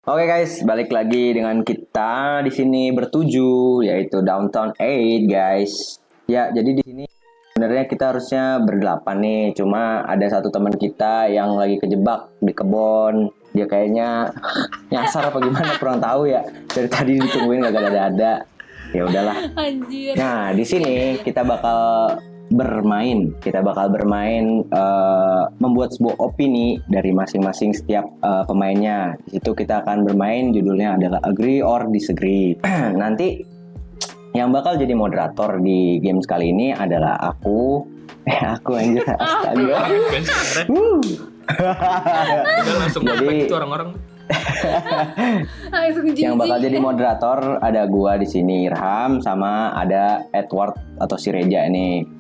Oke guys, balik lagi dengan kita di sini bertujuh, yaitu Downtown 8 guys. Ya, jadi di sini sebenarnya kita harusnya berdelapan nih, cuma ada satu teman kita yang lagi kejebak di kebun. Dia kayaknya nyasar apa gimana kurang tahu ya. Dari tadi ditungguin gak ada. Ya udahlah. Anjir. Nah, di sini kita bakal bermain membuat sebuah opini dari masing-masing setiap pemainnya. Di situ kita akan bermain, judulnya adalah agree or disagree. Nanti yang bakal jadi moderator di games kali ini adalah aku anjir, astaga. Udah langsung Jadi- itu orang-orang. Langsung jijik. Yang bakal jadi moderator ada gua di sini, Irham, sama ada Edward atau si Reja ini.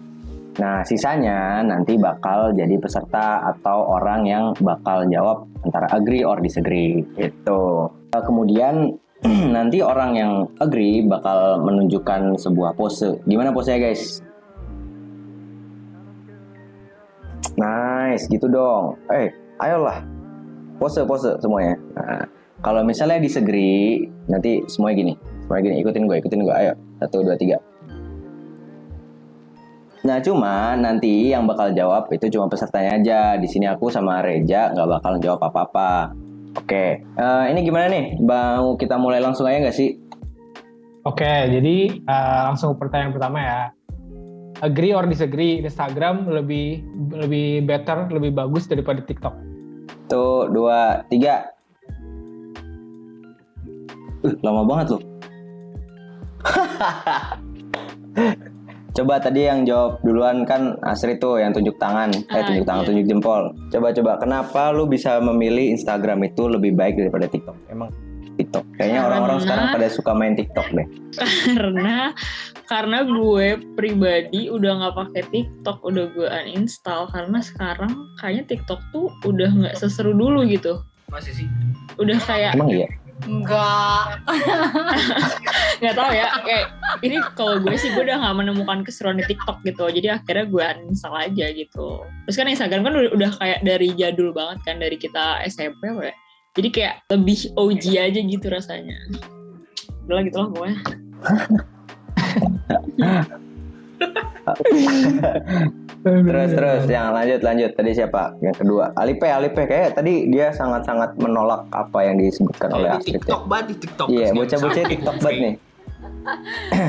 Nah, sisanya nanti bakal jadi peserta atau orang yang bakal jawab antara agree or disagree gitu. Kemudian nanti orang yang agree bakal menunjukkan sebuah pose. Gimana posenya, guys? Nice, gitu dong. Ayolah. Pose semuanya. Nah, kalau misalnya disagree, nanti semuanya gini. Ikutin gue. Ayo. 1, 2, 3. Nah, cuma nanti yang bakal jawab itu cuma pesertanya aja. Di sini aku sama Reja nggak bakal jawab apa-apa. Oke. Ini gimana nih? Bang, kita mulai langsung aja nggak sih? Oke, jadi langsung pertanyaan pertama ya. Agree or disagree, Instagram lebih better, lebih bagus daripada TikTok? 1, 2, 3. Lama banget loh. Coba tadi yang jawab duluan kan Asri tuh yang tunjuk tangan, tunjuk jempol. Coba kenapa lu bisa memilih Instagram itu lebih baik daripada TikTok? Emang TikTok. Kayaknya orang-orang sekarang pada suka main TikTok deh. Karena gue pribadi udah nggak pakai TikTok, udah gue uninstall karena sekarang kayaknya TikTok tuh udah nggak seseru dulu gitu. Masih sih. Udah kayak Emang iya? Enggak. nggak tahu ya, kayak ini kalau gue sih gue udah nggak menemukan keseruan di TikTok gitu, jadi akhirnya gue uninstall aja gitu. Terus kan Instagram kan udah kayak dari jadul banget kan, dari kita SMP apa ya, jadi kayak lebih OG aja gitu rasanya. Udah gitu lah pokoknya. Terus yang lanjut tadi siapa? Yang kedua Alipe kayak tadi dia sangat menolak apa yang disebutkan oleh Di Astrid. TikTok banget di TikTok. Iya, Terus bocah-bocah nggak TikTok bisa. banget nih.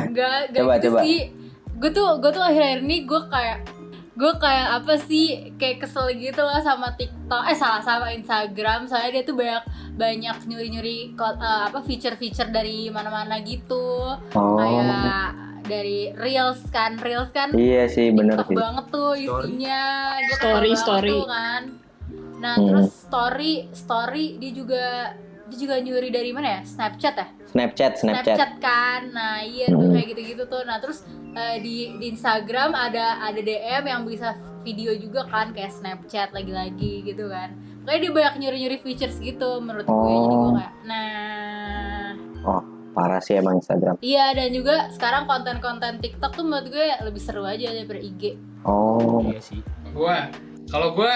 Enggak Coba. gitu sih. Gue tuh akhir-akhir ini gue kayak apa sih, kayak kesel gitu loh sama TikTok, sama Instagram, soalnya dia tuh banyak nyuri feature-feature dari mana-mana gitu. Oh. Kayak dari Reels kan Iya sih, bener TikTok sih. banget tuh isinya. Gue kesel Story. banget tuh kan. Nah, terus story dia juga nyuri dari mana ya? Snapchat ya? Snapchat kan. Nah, iya tuh kayak gitu-gitu tuh. Nah, terus di Instagram ada DM yang bisa video juga kan, kayak Snapchat lagi-lagi gitu kan. Kayak dia banyak nyuri-nyuri features gitu menurut gue. Jadi gue kayak Oh, parah sih emang Instagram. iya, dan juga sekarang konten-konten TikTok tuh menurut gue lebih seru aja daripada IG. Oh. Iya sih. Kalau gue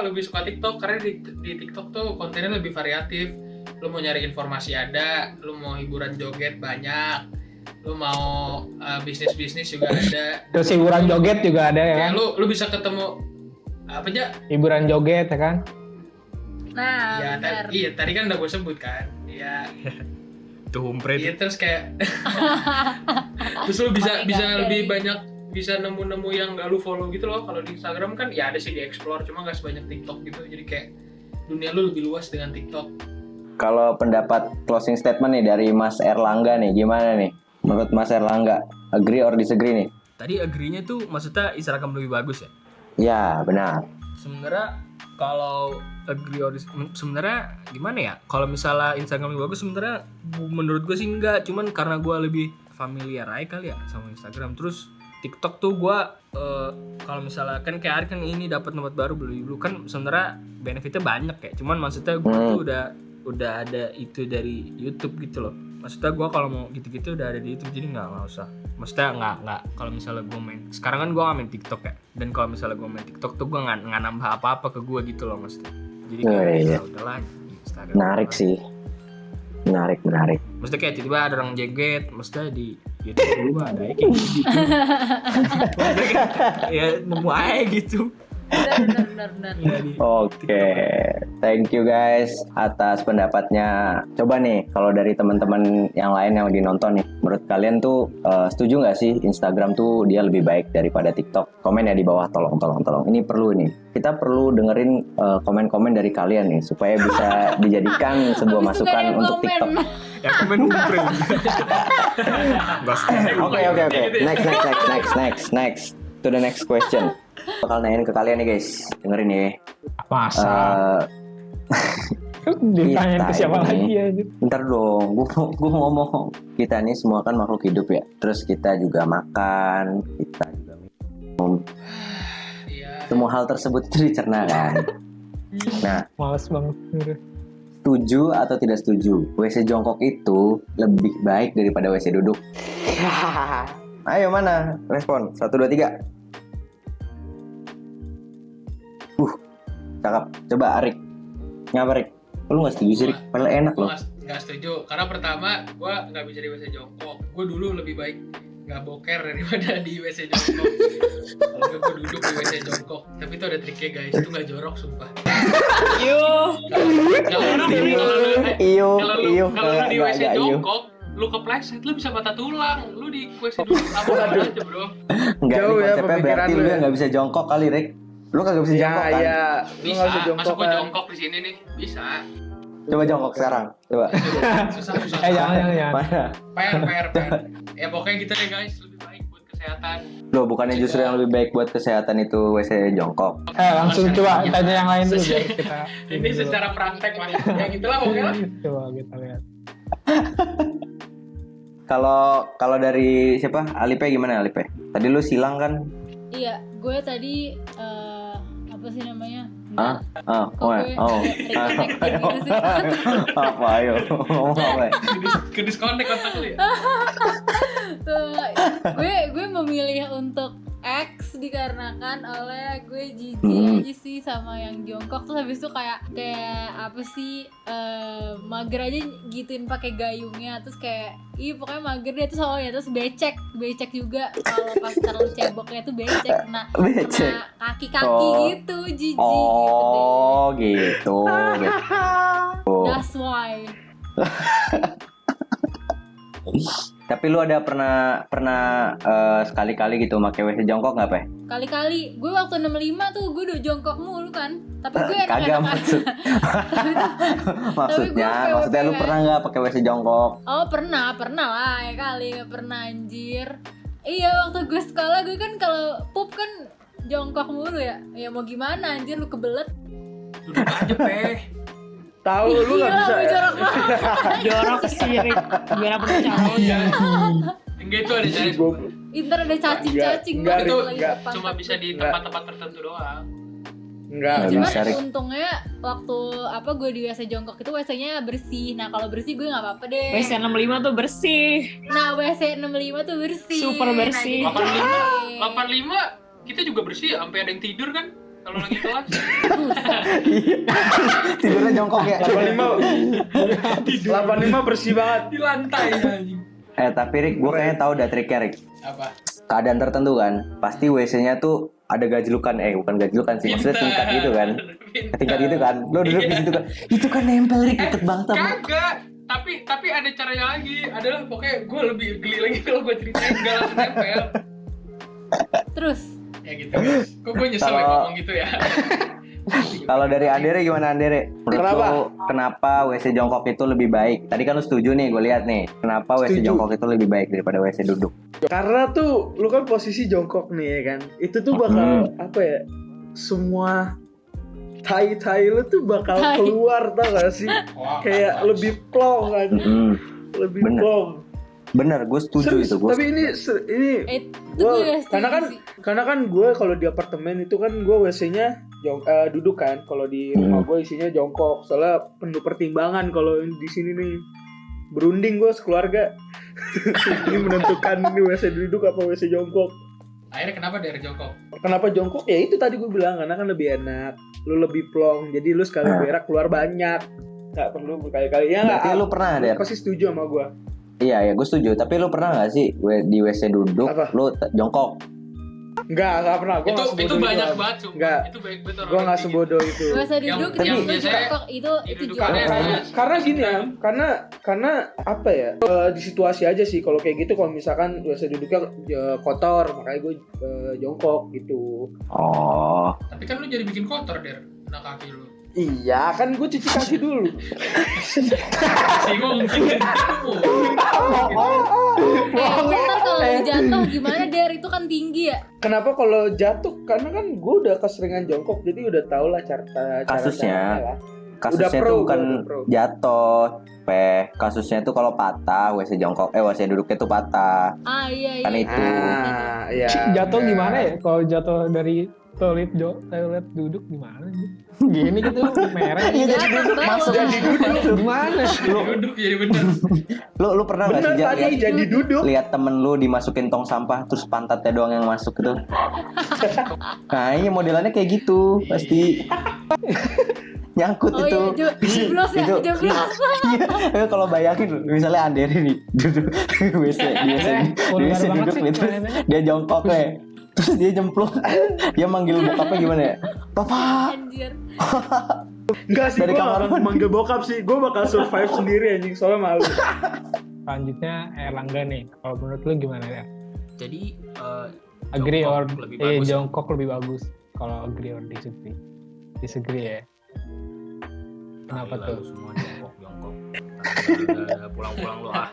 lebih suka TikTok karena di TikTok tuh kontennya lebih variatif. Lu mau nyari informasi ada, lu mau hiburan joget banyak, lu mau bisnis juga ada. Terus hiburan joget juga ada ya kan? Kayak lu bisa ketemu apa aja? Hiburan joget ya kan? Nah, Ya, bener. tadi kan udah gue sebut kan. Ya, Tuh humpret. iya terus kayak terus lu bisa Pakai lebih gambar. banyak, bisa nemu yang gak lu follow gitu loh. Kalau di Instagram kan ya ada sih di explore, cuma gak sebanyak TikTok gitu. Jadi kayak dunia lu lebih luas dengan TikTok. Kalau pendapat closing statement nih dari Mas Erlangga nih, gimana nih? Menurut Mas Erlangga, agree or disagree nih? Tadi agree-nya tuh maksudnya Instagram lebih bagus ya? Ya, benar. Sebenarnya kalau agree or sebenarnya gimana ya? Kalau misalnya Instagram lebih bagus sebenarnya menurut gue sih enggak, cuman karena gue lebih familiar aja kali ya sama Instagram. Terus TikTok tuh gue kalau misalnya kan kayak hari kan ini dapat tempat baru beli dulu kan, sebenarnya benefitnya banyak ya. Cuman maksudnya gue tuh udah ada itu dari YouTube gitu loh. Maksudnya gue kalau mau gitu-gitu udah ada di YouTube, jadi nggak usah. Maksudnya nggak kalau misalnya gue main sekarang kan gue nggak main TikTok ya. Dan kalau misalnya gue main TikTok tuh gue nggak nambah apa-apa ke gue gitu loh maksudnya. Jadi kayak iya. ya udahlah Instagram. Menarik sih. Menarik. Maksudnya kayak tiba-tiba ada orang jeget, maksudnya di YouTube dulu mah ada kayak gitu. Maksudnya kayak, ya nemu aja gitu. Benar. Oke, thank you guys atas pendapatnya. Coba nih, kalau dari teman-teman yang lain yang lagi nonton nih, menurut kalian tuh setuju nggak sih Instagram tuh dia lebih baik daripada TikTok? Komen ya di bawah, tolong. Ini perlu nih. Kita perlu dengerin komen-komen dari kalian nih supaya bisa dijadikan sebuah Habis itu masukan nggak ada yang untuk komen. TikTok. Yang komen umpring. Oke. Next. To the next question. Bakal nanyain ke kalian nih guys, dengerin ya. Masa? Ditanyain ke siapa lagi ya? Ntar dong, gue ngomong. Kita nih semua kan makhluk hidup ya. Terus kita juga makan, kita juga minum. Iya. Semua hal tersebut itu dicerna kan. Nah, Males banget. setuju atau tidak setuju? WC jongkok itu lebih baik daripada WC duduk. Ayo mana? Respon. 1, 2, 3. Cakep. Coba Arik. Ngapa Rik? Lu gak setuju sih Rik? Padahal enak loh. Gue nggak setuju karena pertama gue nggak bisa di WC jongkok. Gue dulu lebih baik nggak boker daripada di WC jongkok. Kalau gue duduk di WC jongkok, tapi itu ada triknya guys, itu nggak jorok sumpah. Iyo. Kalau lu di WC jongkok, lu kepleset, lu bisa patah tulang. Lu di WC duduk apa aja bro? Enggak, Jauh ini ya konsepnya pemikiran berarti lu lu ya. yang gak bisa jongkok kali Rik. Lu kagak bisa jongkok kan? Iya. Lu Bisa, nggak bisa masa jongkok gue kan? jongkok di sini nih? Bisa. Coba jongkok sekarang. Coba. Susah. Jangan. Mana? Per. Ya pokoknya gitu deh guys, lebih baik buat kesehatan. Loh, bukannya justru yang lebih baik buat kesehatan itu WC jongkok. Langsung coba tanya yang lain dulu biar kita. Ini secara praktek mas. Ya gitulah pokoknya lah. Coba kita lihat. Kalau dari siapa? Alipe gimana Alipe? Tadi lu silang kan? Iya, gue tadi apa sih namanya? Reconnecting gitu sih. Apa ayo? Ngomong apa ya? Ke disconnect kontak lu ya? gue memilih untuk X dikarenakan oleh gue jijik aja sih sama yang jongkok. Terus habis itu kayak apa sih mager aja gituin pakai gayungnya. Terus kayak pokoknya mager deh. Terus terus becek juga kalau pas terlalu ceboknya tuh becek kena kaki-kaki gitu, jijik gitu deh. Oh gitu. That's why. Tapi lu ada pernah sekali-kali gitu pakai WC jongkok nggak Pe? Kali-kali gue waktu 65 tuh gue udah jongkok mulu kan. Tapi gue Kagak maksudnya lu pernah nggak pakai WC jongkok? Oh pernah lah ya kali. Gak pernah anjir. Iya waktu gue sekolah gue kan kalau pup kan jongkok mulu ya. Ya mau gimana anjir, lu kebelet. Duduk aja Pe. Tahu lu nggak bisa. Gila, Ya? jorok banget. Jorok sih, Rik. Gimana pernah caranya? Enggak itu ada cara. Inter ada cacing-cacing Enggak, banget Itu lagi enggak. depan. cuma bisa di tempat-tempat tertentu doang. Enggak. Nggak Cuman bisa, Rik. untungnya waktu gue di WC jongkok itu WC-nya bersih. Nah kalau bersih gue nggak apa-apa deh. WC 65 tuh bersih. Nah WC 65 tuh bersih. Super bersih. Nah, jadi 85 kita juga bersih sampai ada yang tidur kan kalau lagi kelas. Tidurnya jongkok ya. 85 bersih banget. Di lantai anjing. Tapi Rik, gue kayaknya tahu udah triknya Rik. Apa? Keadaan tertentu kan, pasti WC-nya tuh ada gajlukan, bukan gajlukan sih, maksudnya tingkat gitu kan. Tingkat gitu kan. Lo duduk di situ kan. Itu kan nempel Rik, deket banget sama. Kagak. Tapi ada caranya lagi. Adalah pokoknya gue lebih geli lagi kalau gue ceritain gak langsung nempel. Terus Ya gitu guys. Kok gue nyesel ya ngomong gitu ya. Kalau dari Andere gimana Andere? Menurut lo kenapa WC jongkok itu lebih baik? Tadi kan lo setuju nih, gue lihat nih. Kenapa WC Setuju. jongkok itu lebih baik daripada WC duduk? Karena tuh lu kan posisi jongkok nih ya kan. Itu tuh bakal apa ya? Semua tai lu tuh bakal Tai. keluar, tau gak sih? Wah, Kayak lebih plong kan. Lebih Bener. plong. Bener, gue setuju Serius, itu. Gue tapi ini itu gua, gue setuju sih. karena kan gue kalau di apartemen itu kan gue WC-nya duduk kan. Kalau di rumah gue isinya jongkok. Soalnya penuh pertimbangan kalau di sini nih. Berunding gue sekeluarga. Ini menentukan ini WC duduk apa WC jongkok. akhirnya kenapa dari jongkok? Kenapa jongkok? Ya itu tadi gue bilang, karena kan lebih enak. Lu lebih plong. Jadi lu sekali berak keluar banyak. nggak perlu berkali-kali. Ya nggak. Berarti lu pernah, Der? Pasti setuju sama gue. Iya, gue setuju. Tapi lu pernah nggak sih di WC duduk, Apa? lu jongkok? Nggak pernah. Gua nggak Itu sebodoh banyak itu. banget cuma. Nggak. Itu baik betul. Gue nggak sebodoh itu. Masa duduk yang itu biasanya jongkok itu didudukannya juara. Karena gini ya, karena apa ya? Di situasi aja sih. Kalau kayak gitu, kalau misalkan biasa duduknya kotor, makanya gue jongkok gitu. Oh, Tapi kan lu jadi bikin kotor Der, kena kaki lu. Iya, kan gue cuci kaki dulu. Singgung mungkin gitu. Bentar kalau lu jatuh gimana Der? Itu kan tinggi ya. Kenapa kalau jatuh? Karena kan gue udah keseringan jongkok, jadi udah tau lah cara Kasusnya. caranya lah. kasusnya Udah pro, tuh bukan udah pro. jatuh, kasusnya tuh kalau patah, WC jongkok, WC duduknya tuh patah. Iya. Kan itu. Iya. Jatuh bener. gimana ya? Kalau jatuh dari toilet duduk gimana? Gini gitu merah. Iya, jadi Jatuh masuk bawah. jadi duduk. Gimana? Duduk jadi bener. Lu pernah nggak Bener sih tadi lihat, jadi duduk. lihat temen lu dimasukin tong sampah terus pantatnya doang yang masuk gitu? Nah ini modelannya kayak gitu pasti. Nyangkut Oh itu. iya, jeblos ya, Itu. jeblos. Iya, kalau bayangin misalnya Andere nih duduk di WC Vulgar banget duduk sih gitu, kelihatannya. dia jongkok terus dia jemplung, dia manggil bokapnya gimana ya? Papa. Anjir. Enggak sih, Dari gue kamar gak akan mandi. manggil bokap sih. Gue bakal survive sendiri anjing, soalnya malu. Selanjutnya Erlangga nih. Kalau menurut lu gimana ya? Jadi Agree or jongkok lebih bagus. jongkok lebih bagus. Kalau agree or disagree? Disagree ya. Kenapa Gila, tuh? lu semua jongkok. Udah pulang-pulang lu ah.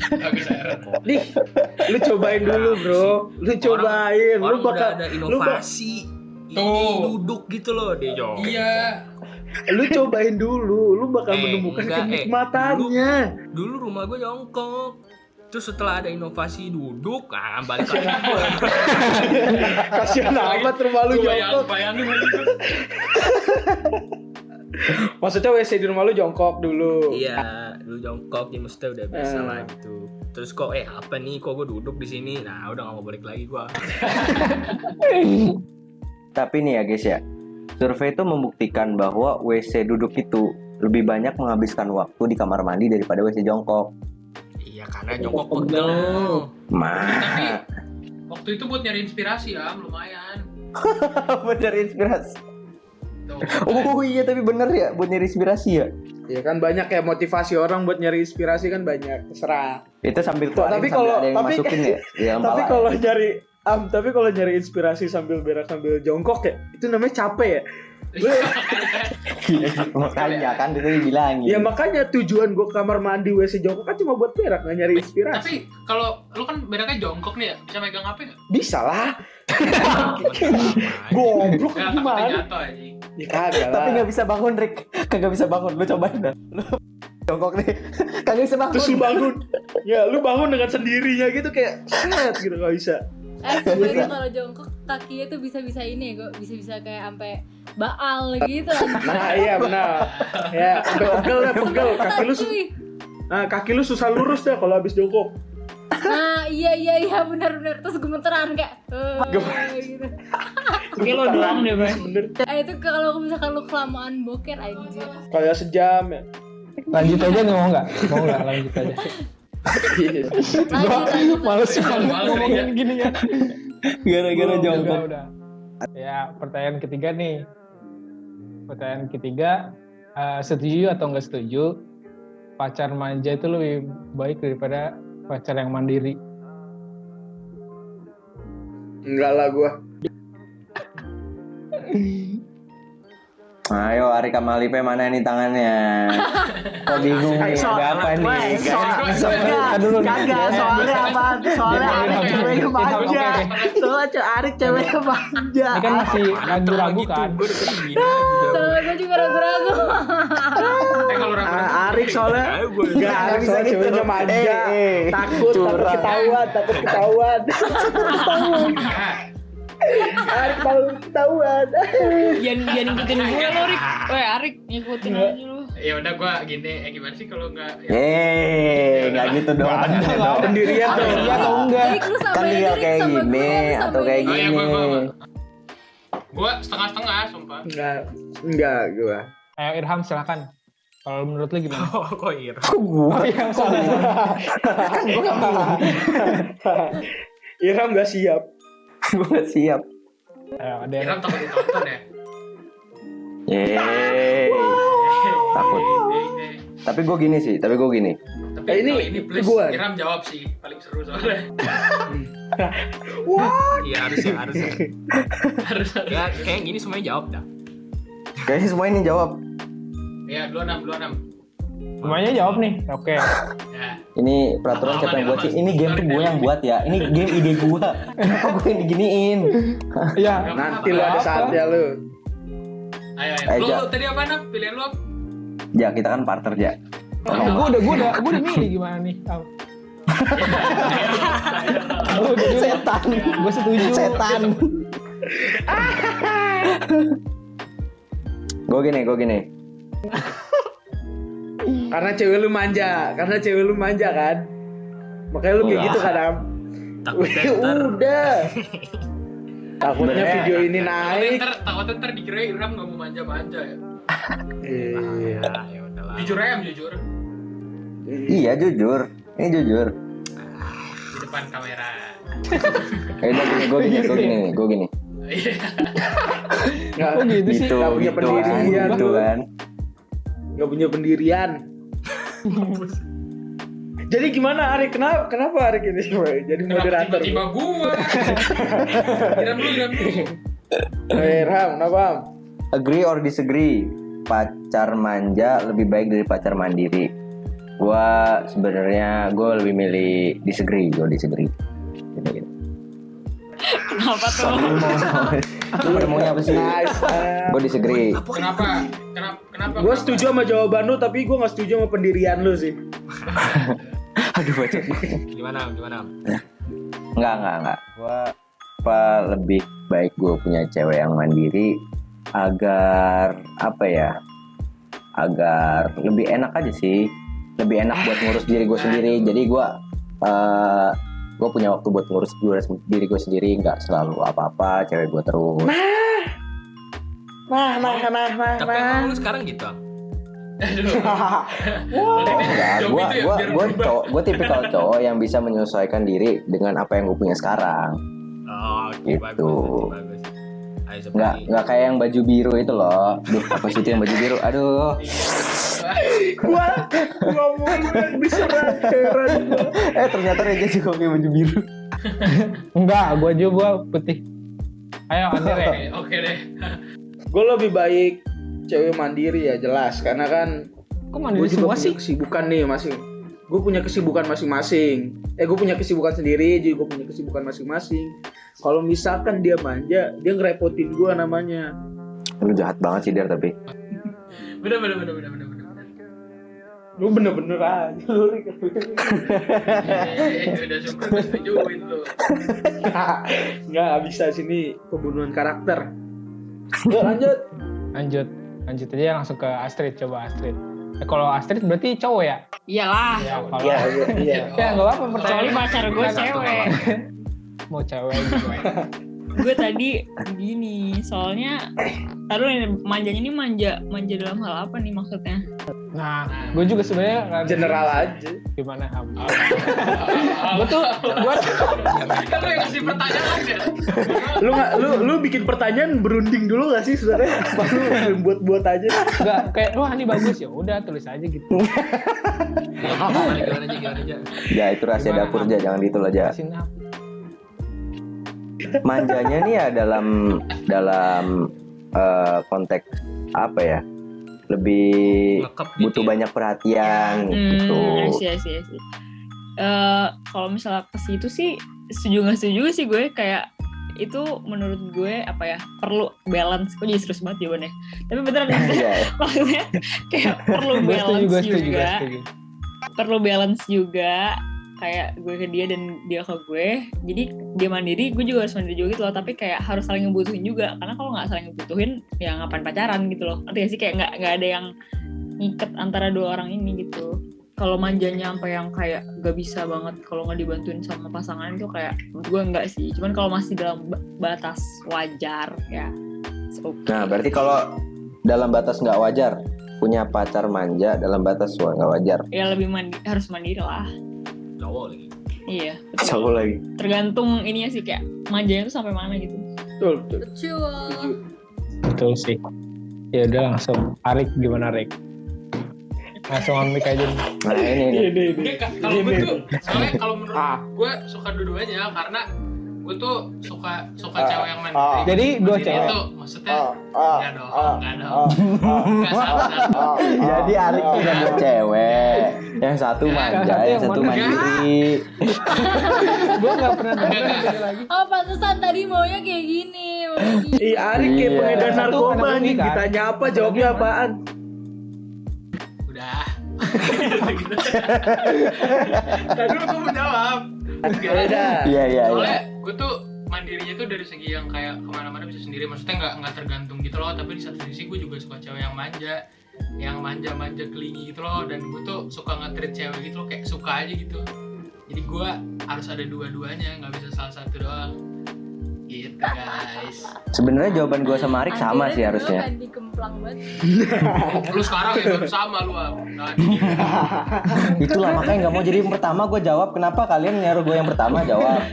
Bagus Aaron. Nih, lu cobain dulu bro. Lu cobain. Lu Orang bakal udah ada inovasi. Ini Tuh. duduk gitu loh dia jongkok. Iya. lu cobain dulu. Lu bakal menemukan enggak, kenikmatannya. Dulu rumah gue jongkok. Terus setelah ada inovasi duduk, balik lagi. Kasihan amat rumah lu jongkok. Bayangin aja. Maksudnya WC di rumah lu jongkok dulu. Iya, dulu jongkok ya mesti udah biasa Eh. lah gitu. Terus kok apa nih kok gue duduk di sini? Nah, udah gak mau balik lagi gue. Tapi nih ya guys ya, survei itu membuktikan bahwa WC duduk itu lebih banyak menghabiskan waktu di kamar mandi daripada WC jongkok. Iya, karena jongkok pegel. Tapi Mah, waktu itu buat nyari inspirasi ya, lumayan. bener inspirasi. Tuh. Oh iya tapi bener ya, buat nyari inspirasi ya. Ya kan banyak ya motivasi orang buat nyari inspirasi kan banyak. Terserah. Itu sambil Tuh, keluarin tapi sambil kalau- ada yang tapi- masukin ya. Di dalam Tapi pala. kalau nyari inspirasi sambil berak sambil jongkok ya, itu namanya capek ya. Makanya kan itu dibilangin. Ya makanya tujuan gue kamar mandi WC jongkok kan cuma buat berak, nggak nyari inspirasi. Tapi kalau lu kan beraknya jongkok nih ya, bisa megang HP nggak? Bisa lah. Gue Goblok Nggak, takutnya gimana? jatuh aja. Ya kagak lah. Tapi nggak bisa bangun Rick, kagak bisa bangun. Lu cobain dah. Lu jongkok nih, kagak bisa bangun. Terus lu bangun. Ya lu bangun dengan sendirinya gitu kayak set gitu nggak bisa. Sebenarnya kalau jongkok kakinya tuh bisa ini ya, bisa kayak sampai baal gitu. Nah iya benar. Ya sampai pegel ya pegel. Cuy. Kaki lu susah lurus deh kalau habis jongkok. Nah iya benar terus gemeteran kayak gitu. Oke lo doang deh Bang. Bener. Itu kalau misalkan lu kelamaan boker anjir. Kayak sejam ya. Lanjut aja nih mau nggak? Mau nggak lanjut aja? Lanjut. Males Males ngomongin aja. gini kan. Gara-gara jongkok. Udah. Ya pertanyaan ketiga nih. Pertanyaan ketiga, setuju atau nggak setuju? Pacar manja itu lebih baik daripada pacar yang mandiri. Enggak lah gua. Ayo Ari Kamalipe mana nih tangannya? Kok bingung nih? Ada apa nih? Kagak, soalnya apa? Soalnya Arik ceweknya manja. Soalnya Arik ceweknya manja. Ini kan masih ragu-ragu kan? Gue udah gini. Soalnya gue juga ragu-ragu. Kalau ragu-ragu Arik soalnya Nggak Enggak, Arik bisa soalnya gitu. ceweknya manja. Takut Curang. ketahuan. Arik kalau ketahuan. Jangan ngikutin gue lo Rik. Weh Arik ngikutin aja lu. ya udah gua gini, gimana sih kalau nggak ya, Nggak gitu dong. Pendirian tuh. Iya atau enggak? Rik lu sama Kan ini, tinggal Rik, kayak sama gini gue, sama atau kayak ini. Oh, iya, gini. gua setengah-setengah sumpah. Enggak gua. Ayo Irham silakan. Kalau menurut lu gimana? Oh, kok Ira? Kok gua? Oh yang salah. Kan gua nggak bilang. Irham nggak siap. Gua nggak siap. Ayo, ada yang Irham takut ditonton ya. Yeay. Takut. Tapi gue gini sih, Tapi ini kalau ini please gua. Irham jawab sih, paling seru soalnya. Iya harus ya. Harus. Ya kayak gini semuanya jawab dah. kayaknya semua ini jawab. Ya, 26. semuanya jawab nih. Oke. Ya. Ini peraturan siapa yang buat sih? Ini game tuh gue yang buat ya. Ini game ide gue. Kenapa gue yang diginiin? Iya. Nanti lu ada saatnya lu. Ayo. Ayo, Ja. Lu tadi apa Nap? Pilihan lu apa? Ya kita kan partner ya. Gue udah milih gimana nih? Setan. Gue setuju. Setan. Gue gini. Karena cewek lu manja kan. Makanya lu kayak Enggak. gitu kan, Am. Takutnya ntar Udah. Takutnya Sebenarnya- video ini naik. Takutnya ntar dikira Irham gak mau manja-manja ya. Iya. ya udahlah. Jujur aja, jujur. Iya jujur. Ini jujur. Di depan kamera. Gue gini. Iya. Nggak, Kok gitu sih? Gitu, Nggak punya pendirian gitu lu. kan. nggak punya pendirian. Jadi gimana Arik? Kenapa Arik ini jadi Kenapa moderator? tiba-tiba gua? Irham dulu. Irham, kenapa? Am? Agree or disagree? Pacar manja lebih baik dari pacar mandiri. Gua sebenarnya lebih milih disagree. Gitu. Kenapa tuh? Lu maunya apa sih? Nice. Gue disagree. Kenapa? Gue setuju sama jawaban lu, tapi gue nggak setuju sama pendirian lu sih. Aduh bacot. Gimana? Enggak. Lebih baik gue punya cewek yang mandiri agar agar lebih enak aja sih. Lebih enak buat ngurus diri gue sendiri. Jadi gue punya waktu buat ngurus diri gue sendiri, nggak selalu apa-apa cewek gue terus. Nah. Tapi emang lu sekarang gitu? Gue tipikal cowok yang bisa menyesuaikan diri dengan apa yang gue punya sekarang. Oh, oke, Gitu. bagus. Ayo seperti Nggak kayak yang baju biru itu loh. Duh, apa sih itu yang baju biru? Aduh. Gua mau diserang heran gua. Ternyata Reja juga pakai baju biru. Enggak, gue putih. Ayo Ander ya. Oke deh. Gue lebih baik cewek mandiri ya jelas, karena kan Kok gue mandiri juga semua punya sih? kesibukan nih masing. Gue punya kesibukan masing-masing. Gue punya kesibukan sendiri, jadi gue punya kesibukan masing-masing. Kalau misalkan dia manja, dia ngerepotin gue namanya. Lu jahat banget sih, Der, tapi. Bener. Lu bener-bener aja lu. Udah sumpah gue setujuin lu. Nggak bisa sini pembunuhan karakter. Yuk lanjut. Lanjut aja langsung ke Astrid. Coba Astrid. Kalau Astrid berarti cowok ya? Iyalah. Ya, kalau Iya. ya nggak apa-apa Kecuali pertanyaan. pacar gue cewek. Mau cewek gitu. Gue tadi gini, soalnya taruh manjanya ini manja dalam hal apa nih maksudnya? Nah, gue juga sebenarnya General aja. gimana Ham? Gue Kan lu yang kasih pertanyaan ya. lu bikin pertanyaan berunding dulu nggak sih sebenarnya? Apa lu buat aja? Nggak kayak wah ini bagus ya udah tulis aja gitu. gimana aja. Ya, itu rahasia Gimana, dapur Ham? aja, jangan ditulis aja. Kasih Ham. Manjanya nih ya dalam konteks apa ya? Lebih Ngekep gitu butuh ya. banyak perhatian gitu. I see. Kalau misalnya ke situ sih setuju nggak setuju sih gue kayak itu menurut gue perlu balance. Kok jadi serius banget jawabannya? Tapi beneran Iya. maksudnya kayak perlu Gue balance setuju. perlu balance juga kayak gue ke dia dan dia ke gue. Jadi dia mandiri, gue juga harus mandiri juga gitu loh. Tapi kayak harus saling ngebutuhin juga. Karena kalau nggak saling ngebutuhin, ya ngapain pacaran gitu loh. Artinya sih kayak nggak ada yang ngiket antara dua orang ini gitu. Kalau manjanya sampai yang kayak gak bisa banget kalau nggak dibantuin sama pasangan itu kayak menurut gue enggak sih. Cuman kalau masih dalam batas wajar ya. Okay. Nah, berarti kalau dalam batas nggak wajar, punya pacar manja dalam batas nggak wajar. Ya lebih harus mandiri lah. Cowok lagi. Iya. Cowok lagi. Tergantung ininya sih, kayak manjanya tuh sampai mana gitu. Betul. Betul sih. Ya udah langsung. Arik gimana Rik? Langsung ambil aja. Nah ini. Kalau gue tuh, soalnya kalau menurut gue suka dua-duanya karena gue tuh suka cewek yang mandiri. Jadi dua Mandiri cewek. itu maksudnya enggak dong. Enggak salah. Jadi Arik punya dua cewek, yang satu manja, yang satu mandiri. Gue nggak pernah dengar lagi. Oh pantesan tadi maunya kayak gini. Ih, Arik kayak Iya. pengedar Satu narkoba anak nih. ini kan. Ditanya apa, jawabnya apaan? Udah. Tadi gue mau jawab. Beda. Iya. Soalnya gue tuh mandirinya tuh dari segi yang kayak kemana-mana bisa sendiri, maksudnya nggak tergantung gitu loh. Tapi di satu sisi gue juga suka cewek yang manja kelingi gitu loh. Dan gue tuh suka nge-treat cewek gitu loh, kayak suka aja gitu. Jadi gue harus ada dua-duanya, nggak bisa salah satu doang. Gitu guys. Sebenarnya jawaban gue sama Arik sama sih harusnya. Kan dikemplang banget. Lu sekarang ya belum sama lu. Nah, Itulah makanya nggak mau jadi yang pertama gue jawab. Kenapa kalian nyuruh gue yang pertama jawab?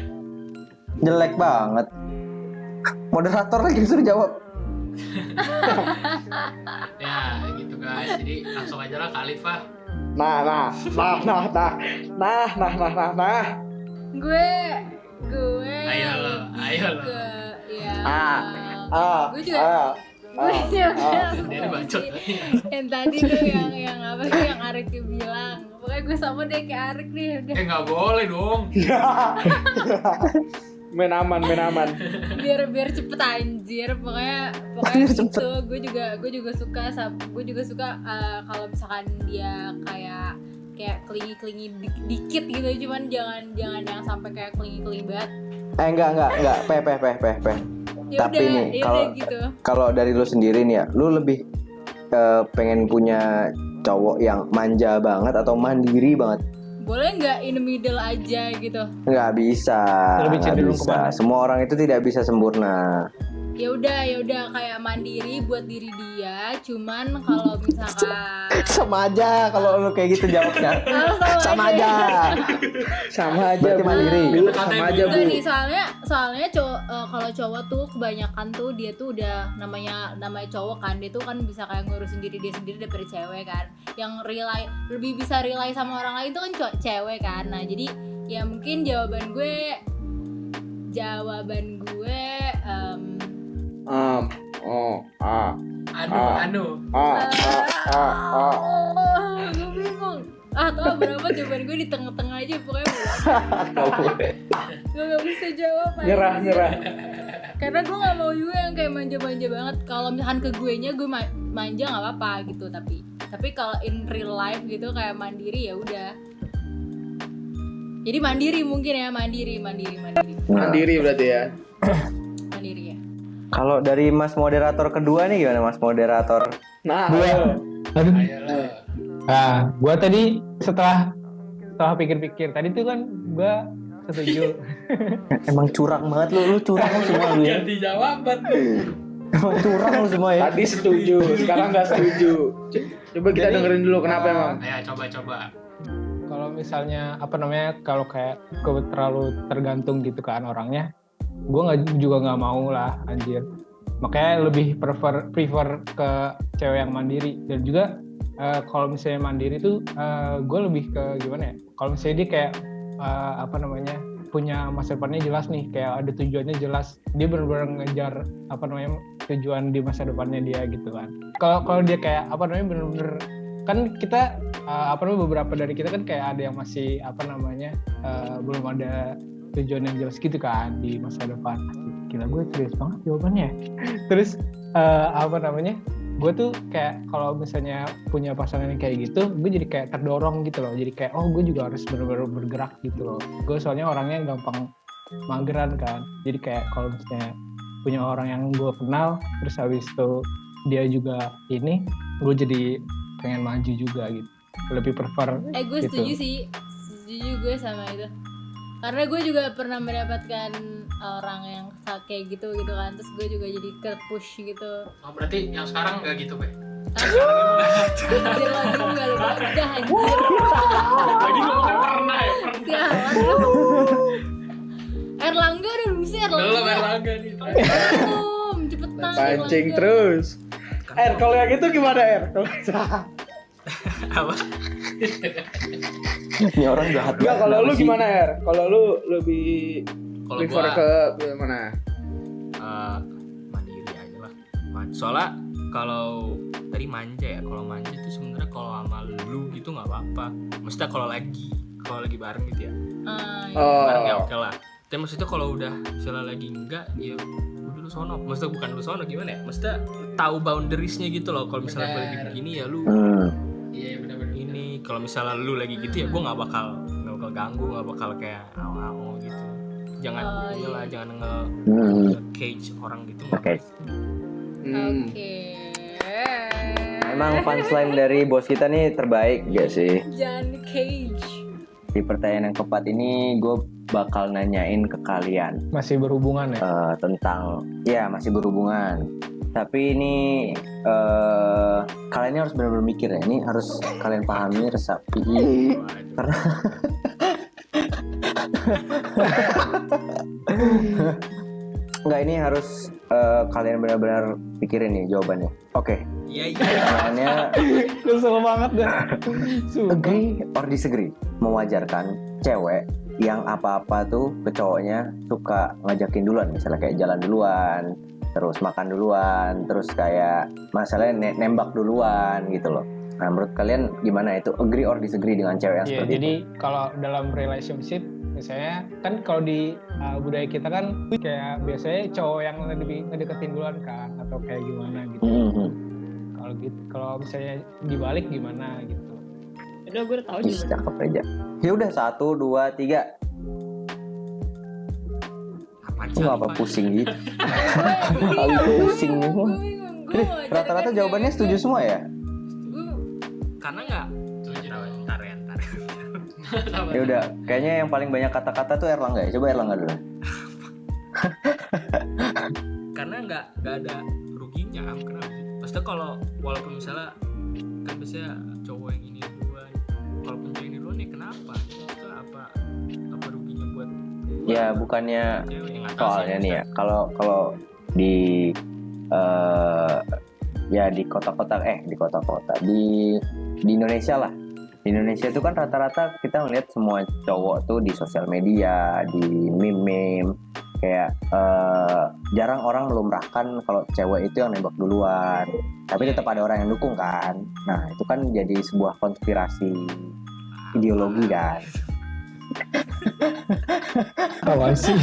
Jelek banget. Moderator lagi suruh jawab. ya gitu guys. Jadi langsung aja lah Khalifah. Nah. Gue Ayo lo. ke ya. Gue juga Dia bacot. yang tadi tuh yang apa sih yang Arik bilang. Pokoknya gue sama deh kayak Arik nih udah. Nggak boleh dong. Main aman. biar cepet anjir pokoknya gitu. Gue juga suka kalau misalkan dia kayak kelingi dikit gitu, cuman jangan yang sampai kayak kelingi banget. Enggak. Ya Tapi udah, nih ya udah gitu. kalau dari lu sendiri nih ya, lu lebih pengen punya cowok yang manja banget atau mandiri banget? Boleh nggak in the middle aja gitu? Nggak bisa. Lebih Nggak cenderung bisa. kemana? Semua orang itu tidak bisa sempurna. Ya udah kayak mandiri buat diri dia, cuman kalau misalkan Sama aja kalau lu kayak gitu jawabnya. Sama aja. Sama aja, Berarti Bu. mandiri. Sama aja, Bu. enggak nih, soalnya kalau cowok tuh kebanyakan tuh dia tuh udah namanya cowok kan, dia tuh kan bisa kayak ngurusin diri dia sendiri daripada cewek kan, yang lebih bisa rely sama orang lain tuh kan cewek kan. Nah jadi ya mungkin jawaban gue Anu. gue bingung. Tau berapa jawaban gue di tengah-tengah aja pokoknya gue gak bisa jawab aja. Nyerah. Karena gue gak mau juga yang kayak manja-manja banget. Kalau misalkan ke gue nya gue manja gak apa-apa gitu, tapi kalau in real life gitu kayak mandiri ya udah. Jadi mandiri mungkin ya, mandiri. Mandiri berarti ya. Mandiri ya. Kalau dari Mas moderator kedua nih gimana Mas moderator? Nah, Aduh. Ayo lo. Nah, gue tadi setelah pikir-pikir tadi tuh kan gue setuju. Emang curang banget lu curang lu semua lu ya. Ganti jawaban tuh. Emang curang lu semua ya. tadi setuju, sekarang nggak setuju. Coba kita Jadi, dengerin dulu kenapa emang. Ayo coba. Kalau misalnya kalau kayak gue terlalu tergantung gitu kan orangnya, gue juga nggak mau lah anjir. Makanya lebih prefer ke cewek yang mandiri. Dan juga kalau misalnya mandiri tuh gue lebih ke gimana ya, kalau misalnya dia kayak punya masa depannya jelas nih, kayak ada tujuannya jelas, dia benar-benar ngejar tujuan di masa depannya dia gitu kan. Kalau dia kayak benar-benar kan kita beberapa dari kita kan kayak ada yang masih belum ada tujuan yang jelas gitu kan di masa depan. Gila, gue serius banget jawabannya. Terus gue tuh kayak kalau misalnya punya pasangan yang kayak gitu, gue jadi kayak terdorong gitu loh. Jadi kayak gue juga harus benar-benar bergerak gitu loh. Gue soalnya orangnya gampang mageran kan. Jadi kayak kalau misalnya punya orang yang gue kenal, terus habis itu dia juga gue jadi pengen maju juga gitu. Lebih prefer Gue gitu. setuju gue sama itu. Karena gue juga pernah mendapatkan orang yang kayak gitu kan, terus gue juga jadi ke push gitu. Oh, berarti yang sekarang nggak gitu, Be? Anjir lagi enggak lu udah anjir. Lagi ngomongnya pernah ya. Sialan lu. Erlangga udah belum sih Belum Erlangga? Erlangga nih. Belum, cepetan Pancing Erlangga. terus. Kalau yang itu gimana Apa? Ini orang jahat Enggak, kalau Kenapa lu sih? gimana Kalau lu lebih Kalau prefer gua ke mana? mandiri aja lah. Soalnya kalau tadi manja ya, kalau manja itu sebenarnya kalau sama lu gitu nggak apa-apa. Maksudnya kalau lagi bareng gitu ya, bareng ya oke lah. Tapi maksudnya kalau udah misalnya lagi enggak, ya udah lu sono. Maksudnya bukan lu sono gimana ya? Maksudnya tahu boundariesnya gitu loh. Kalau misalnya gue lagi Benar. begini ya lu Iya benar-benar. ini. Kalau misalnya lu lagi gitu ya gue nggak bakal ganggu, nggak bakal kayak ao gitu. Jangan inilah, jangan nge-cage orang gitu. Oke. Oke. Emang punchline dari bos kita nih terbaik gak sih? Jangan cage. Di pertanyaan yang keempat ini gue bakal nanyain ke kalian Masih berhubungan ya? tentang masih berhubungan. Tapi ini kalian ini harus benar-benar mikir ya. Ini harus kalian pahami, resapi. Karena enggak, ini harus kalian benar-benar pikirin nih jawabannya. Oke. Iya. Pertanyaannya Kesel banget dah. agree or disagree? Mewajarkan cewek yang apa-apa tuh ke cowoknya suka ngajakin duluan, misalnya kayak jalan duluan, terus makan duluan, terus kayak masalahnya nembak duluan gitu loh. Nah, menurut kalian gimana itu? Agree or disagree dengan cewek yang Iya, seperti jadi itu? kalau dalam relationship misalnya kan kalau di budaya kita kan kayak biasanya cowok yang lebih ngedeketin duluan kan atau kayak gimana gitu. Kalau gitu, kalau misalnya dibalik gimana gitu. Udah gue udah tahu Ih, juga. cakep aja. Ya udah 1, 2, 3. Apaan Lu apa pusing gitu? Kali pusing nih. Rata-rata jawabannya setuju semua ya? Karena nggak ntar ya. Ya udah, kayaknya yang paling banyak kata-kata tuh Erlangga ya. Coba Erlangga dulu. Karena nggak ada ruginya. Kenapa sih? Maksudnya kalau walaupun misalnya kan biasanya cowok yang ini duluan, kalaupun cewek ini duluan ya kenapa? Maksudnya apa ruginya buat Ya bukannya cewek yang nggak tahu sih, soalnya nih ya. maksudnya. Kalau di di kota-kota di Indonesia lah. Di Indonesia itu kan rata-rata kita ngeliat semua cowok tuh di sosial media, di meme kayak jarang orang melumrahkan kalau cewek itu yang nembak duluan. Tapi tetap ada orang yang dukung kan. Nah, itu kan jadi sebuah konspirasi ideologi kan. Apaan sih?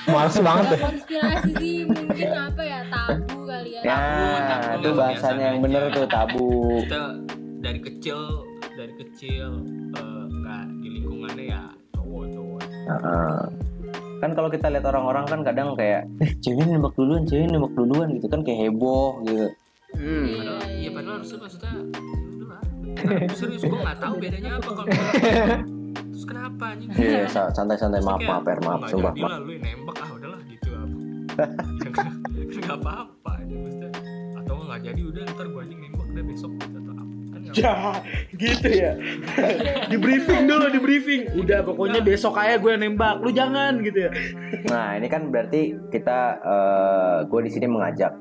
Males banget deh. Konspirasi sih mungkin apa ya, tabu kali ya. Ya, Tabu, itu bahasanya yang bener tuh, tabu. Kita dari kecil nggak di lingkungannya ya cowok. Kan kalau kita lihat orang-orang kan kadang kayak cewek nembak duluan gitu kan, kayak heboh gitu. Padahal harusnya maksudnya udah lah. Serius gue nggak tahu bedanya apa kalau terus kenapa anjing? Iya, santai-santai, maaf Kayak, maaf, nggak sumpah jadi maaf. lah lu yang nembak udahlah gitu apa. Nggak apa-apa aja maksudnya. Atau nggak jadi udah ntar gue anjing nembak deh besok gitu atau apa. Kan nggak Ya, gitu ya. Di briefing dulu, Udah, pokoknya besok aja gue nembak. Lu jangan gitu ya. Nah, ini kan berarti kita gue di sini mengajak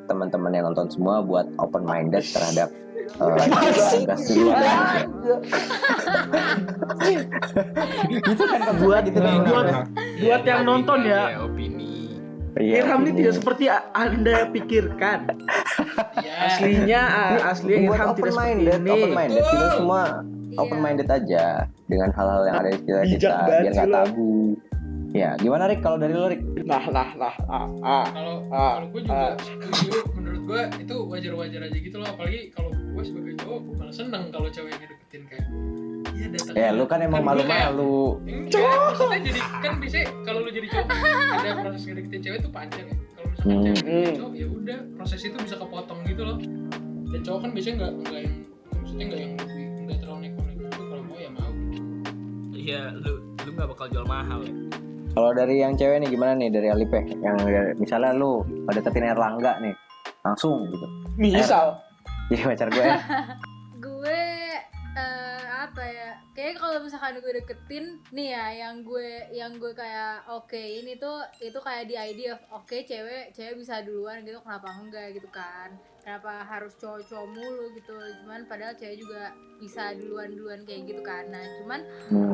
teman-teman yang nonton semua buat open minded terhadap gas duluan. Itu kan Buat gitu kan. buat yang nonton ya. opini. Iya, Irham ini ini. tidak seperti Anda pikirkan. Iya. Aslinya buat Irham open tidak seperti minded, ini. open minded. Kita semua Iya. open minded aja dengan hal-hal yang ada di sekitar Bijak kita banget biar nggak sih lo. tabu. Ya, gimana Rik kalau dari lo Rik? Kalau gue juga setuju, menurut gue itu wajar-wajar aja gitu loh, apalagi kalau gue sebagai cowok gue malah seneng kalau cewek yang deketin kayak iya datang. Ya, lu kan emang gue kayak, malu-malu. enggak, maksudnya jadi kan biasanya kalau lu jadi cowok ada proses ngedeketin cewek itu panjang ya. Kalau misalkan cewek ngedeketin cowok ya udah proses itu bisa kepotong gitu loh. Dan cowok kan biasanya nggak yang maksudnya nggak terlalu neko-neko gitu, kalau mau ya mau. Iya, lu nggak bakal jual mahal ya. Kalau dari yang cewek nih gimana nih, dari Alipe? Yang misalnya lu pada deketin Erlangga nih, langsung gitu. Misal jadi pacar gue? Gue apa ya, kayak kalau misalkan gue deketin nih ya, yang gue kayak oke, ini tuh itu kayak di idea of oke, cewek bisa duluan gitu, kenapa enggak gitu kan, kenapa harus cowok mulu gitu, cuman padahal cewek juga bisa duluan kayak gitu kan. Nah cuman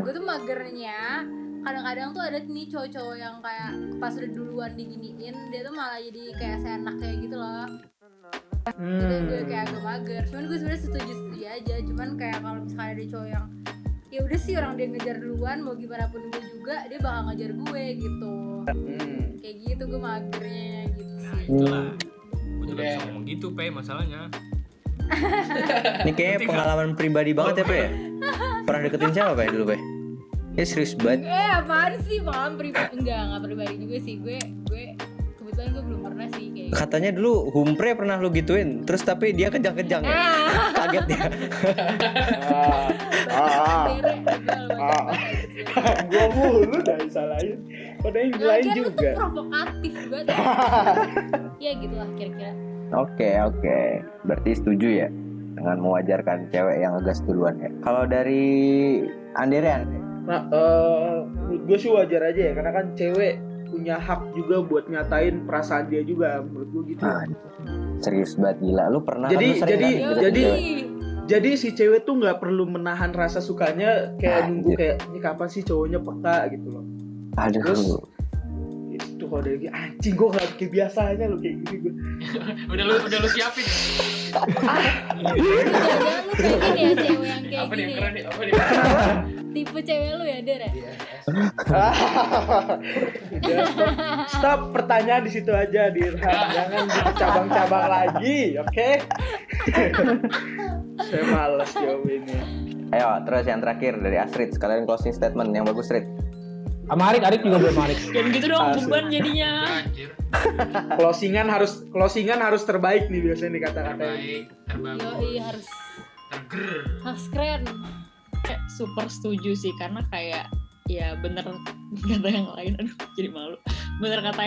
gue tuh magernya kadang-kadang tuh ada nih cowok-cowok yang kayak pas udah duluan diginiin dia tuh malah jadi kayak seenak kayak gitu loh. Gitu gue kayak agak mager. Cuman gue sebenarnya setuju aja. Cuman kayak kalau misalnya ada cowok yang ya udah sih orang dia ngejar duluan, mau gimana pun gue juga dia bakal ngejar gue gitu. Kayak gitu gue magernya gitu sih. Itulah. Gue juga bisa ngomong gitu, Pe, masalahnya. Ini kayak pengalaman pribadi banget ya, Pe ya? Pernah deketin siapa, Pe, dulu, Pe? Ya serius banget. Apaan sih pengalaman pribadi? Enggak pribadi juga sih. Gue kebetulan gue belum pernah sih kayak gitu. Katanya dulu Humpre pernah lu gituin, terus tapi dia kejang-kejang ya? Kaget ya? Gua mulu dah disalahin. Padahal yang lain Lagian lu juga. tuh provokatif banget. Ya gitulah kira-kira. Oke. Berarti setuju ya dengan mewajarkan cewek yang ngegas duluan ya. Kalau dari Anderean? Nah, menurut gue sih wajar aja ya, karena kan cewek punya hak juga buat nyatain perasaan dia juga, menurut gue gitu. Serius banget gila. Lu pernah Jadi- kan lu sering jadi- kan deketin jadi- cewek? Jadi si cewek tuh nggak perlu menahan rasa sukanya, kayak nunggu kayak ini kapan sih cowoknya peka gitu loh. Aduh. Terus itu kalau dari anjing gue nggak kayak biasanya lo kayak gini gue. udah lu siapin. Jangan lu pengen ya cewek yang kayak Apa nih yang gini. keren nih? Apa nih? Tipe cewek lu ya, Der? Udah, stop pertanyaan di situ aja, Dirham. Jangan cabang-cabang lagi, oke? Saya malas jawabinnya. Ayo, terus yang terakhir dari Astrid, sekalian closing statement yang bagus, Astrid. Sama Arik juga belum Arik. Dan gitu dong Asli. beban jadinya. Anjir. Closingan harus terbaik nih biasanya nih kata-kata. Terbaik, terbagus. Yoi, harus keren. Kayak super setuju sih, karena kayak ya bener kata yang lain, aduh jadi malu. Bener kata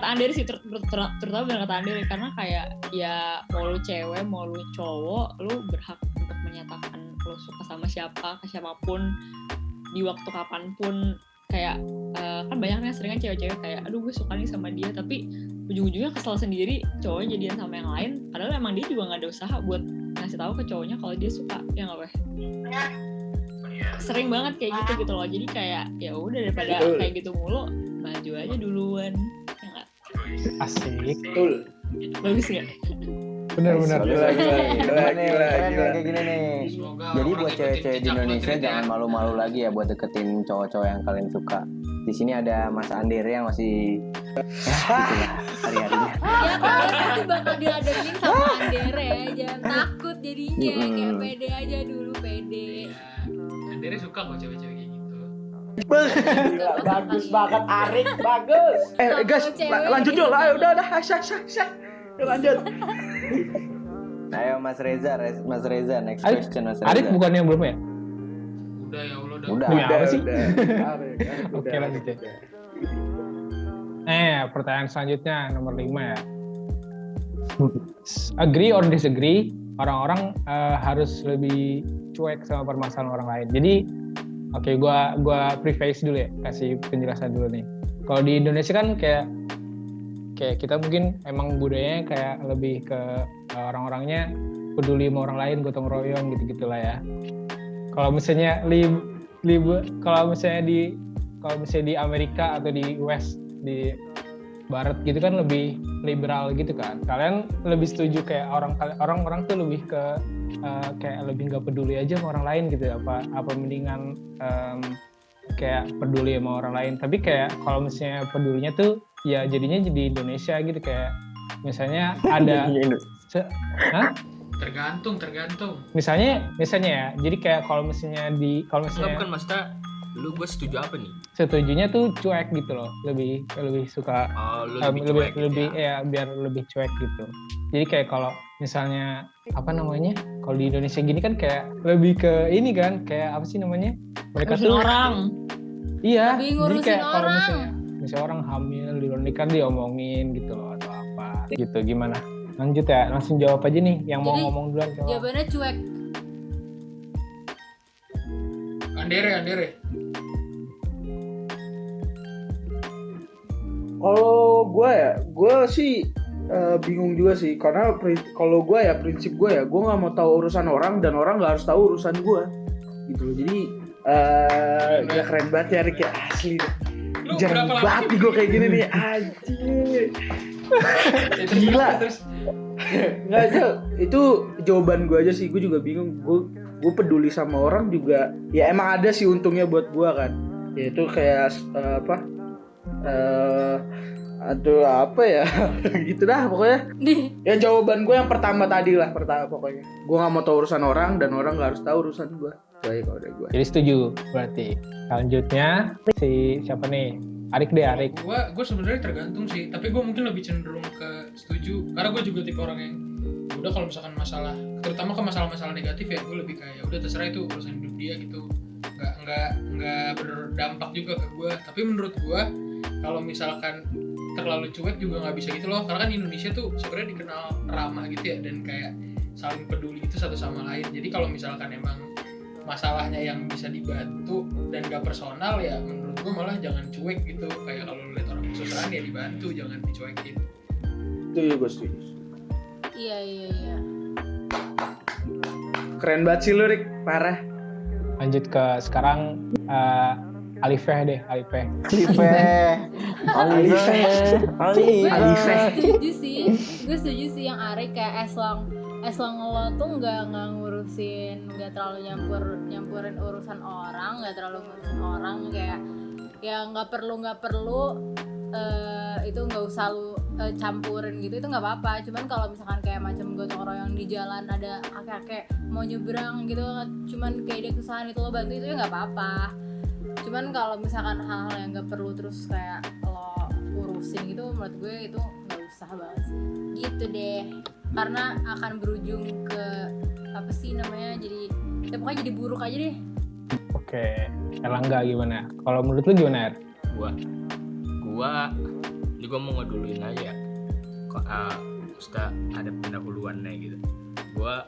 Andere sih, terutama bener kata Andere, karena kayak ya mau lu cewek mau lu cowok, lu berhak untuk menyatakan lu suka sama siapa, ke siapapun, di waktu kapanpun. Kayak kan banyaknya seringan cewek-cewek kayak aduh gue suka nih sama dia, tapi ujung-ujungnya kesel sendiri cowoknya jadian sama yang lain, padahal emang dia juga nggak ada usaha buat ngasih tahu ke cowoknya kalau dia suka, ya nggak, Weh? Sering banget kayak gitu loh. Jadi kayak ya udah daripada Betul. kayak gitu mulu, maju aja duluan, ya nggak? Asik. Betul. Bagus nggak? Bener-bener. Gila. Keren nih, kayak gini nih. Semoga Jadi orang buat ikutin cewek-cewek di jejak Indonesia Madrid ya. jangan malu-malu lagi ya buat deketin cowok-cowok yang kalian suka. Di sini ada Mas Andere yang masih gitulah hari-harinya. Ya kalian pasti bakal diladenin sama Andere ya. Jangan takut jadinya. Kayak pede aja dulu, pede. Ya, Andere suka kok cewek-cewek kayak gitu. Gila, bagus banget Arik, bagus. Guys, lanjut yuk lah. Udah, syah. Yuk lanjut. Ayo Mas Reza, next Arik, question Mas Reza. Arik bukannya belum ya? Udah ya Allah udah. Udah. Demi apa sih? Arik, Oke, udah. lanjut ya. Pertanyaan selanjutnya nomor 5 ya. Agree or disagree, orang-orang harus lebih cuek sama permasalahan orang lain. Jadi, oke, gua preface dulu ya, kasih penjelasan dulu nih. Kalau di Indonesia kan kayak kita mungkin emang budayanya kayak lebih ke orang-orangnya peduli sama orang lain, gotong royong gitu-gitulah ya. Kalau misalnya kalau misalnya di Amerika atau di West, di Barat gitu kan lebih liberal gitu kan. Kalian lebih setuju kayak orang-orang tuh lebih ke kayak lebih nggak peduli aja sama orang lain gitu, apa mendingan kayak peduli sama orang lain. Tapi kayak kalau misalnya pedulinya tuh ya jadinya jadi Indonesia gitu, kayak misalnya ada Tergantung. misalnya ya, jadi kayak kalau misalnya Enggak, bukan maksudnya lu gue setuju apa nih? setujunya tuh cuek gitu loh, lebih suka Oh, lu lebih cuek gitu ya? biar lebih cuek gitu. Jadi kayak kalau misalnya apa namanya, kalau di Indonesia gini kan kayak lebih ke ini kan, kayak apa sih namanya, mereka Ngurusin tuh orang. iya, Lebih jadi ngurusin kayak kalau orang. misalnya orang hamil di luar nikah diomongin gitu loh atau apa gitu. Gimana Lanjut ya, langsung jawab aja nih yang mau Jadi, ngomong duluan. Coba. Jawabannya cuek. Andere. Kalau gue sih bingung juga sih, karena kalau gue ya prinsip gue nggak mau tahu urusan orang dan orang nggak harus tahu urusan gue, gitu loh. Jadi ya keren banget ya Rick ya, asli. Lu Jarang berapa lama banget sih? gue kayak gini nih, anjir. Gila. Nggak aja, itu jawaban gue aja sih, gue juga bingung. Gue peduli sama orang juga, ya emang ada sih untungnya buat gue kan. Ya itu kayak aduh apa ya gitu dah pokoknya. Ya jawaban gue yang pertama pokoknya gue nggak mau tahu urusan orang dan orang nggak harus taw urusan gue. Baik kalau dari gue. Jadi setuju berarti. Selanjutnya si siapa nih? Arik. Gue sebenarnya tergantung sih, tapi gue mungkin lebih cenderung ke setuju karena gue juga tipe orang yang udah kalau misalkan masalah, terutama ke masalah-masalah negatif ya, gue lebih kayak udah terserah itu urusan hidup dia gitu, nggak berdampak juga ke gue. Tapi menurut gue kalau misalkan terlalu cuek juga nggak bisa gitu loh, karena kan Indonesia tuh sebenarnya dikenal ramah gitu ya, dan kayak saling peduli itu satu sama lain. Jadi kalau misalkan emang masalahnya yang bisa dibantu dan gak personal, ya menurut gue malah jangan cuek gitu. Kayak kalau lihat orang kesusahan ya dibantu, jangan dicuekin. Itu ya gue setuju. Iya. Keren banget sih lu Rick, parah. Lanjut ke sekarang Alifeh deh, Alifeh. Gue setuju sih yang Arik, kayak as long lo tuh nggak ngurusin, nggak terlalu nyampurin urusan orang, nggak terlalu ngurusin orang, kayak ya nggak perlu itu nggak usah lu campurin gitu, itu nggak apa-apa. Cuman kalau misalkan kayak macam gotong royong di jalan ada kakek-kakek mau nyebrang gitu, cuman kayak dia kesusahan itu lo bantu, itu ya nggak apa-apa. Cuman kalau misalkan hal-hal yang nggak perlu terus kayak lo urusin gitu, menurut gue itu nggak usah banget sih gitu deh, karena akan berujung ke apa sih namanya, jadi ya pokoknya jadi buruk aja deh. Oke, Erlangga gimana? Kalau menurut lu gimana, Er? Gua juga mau ngeduluin aja ya. Kok sudah ada pendahuluannya gitu. Gua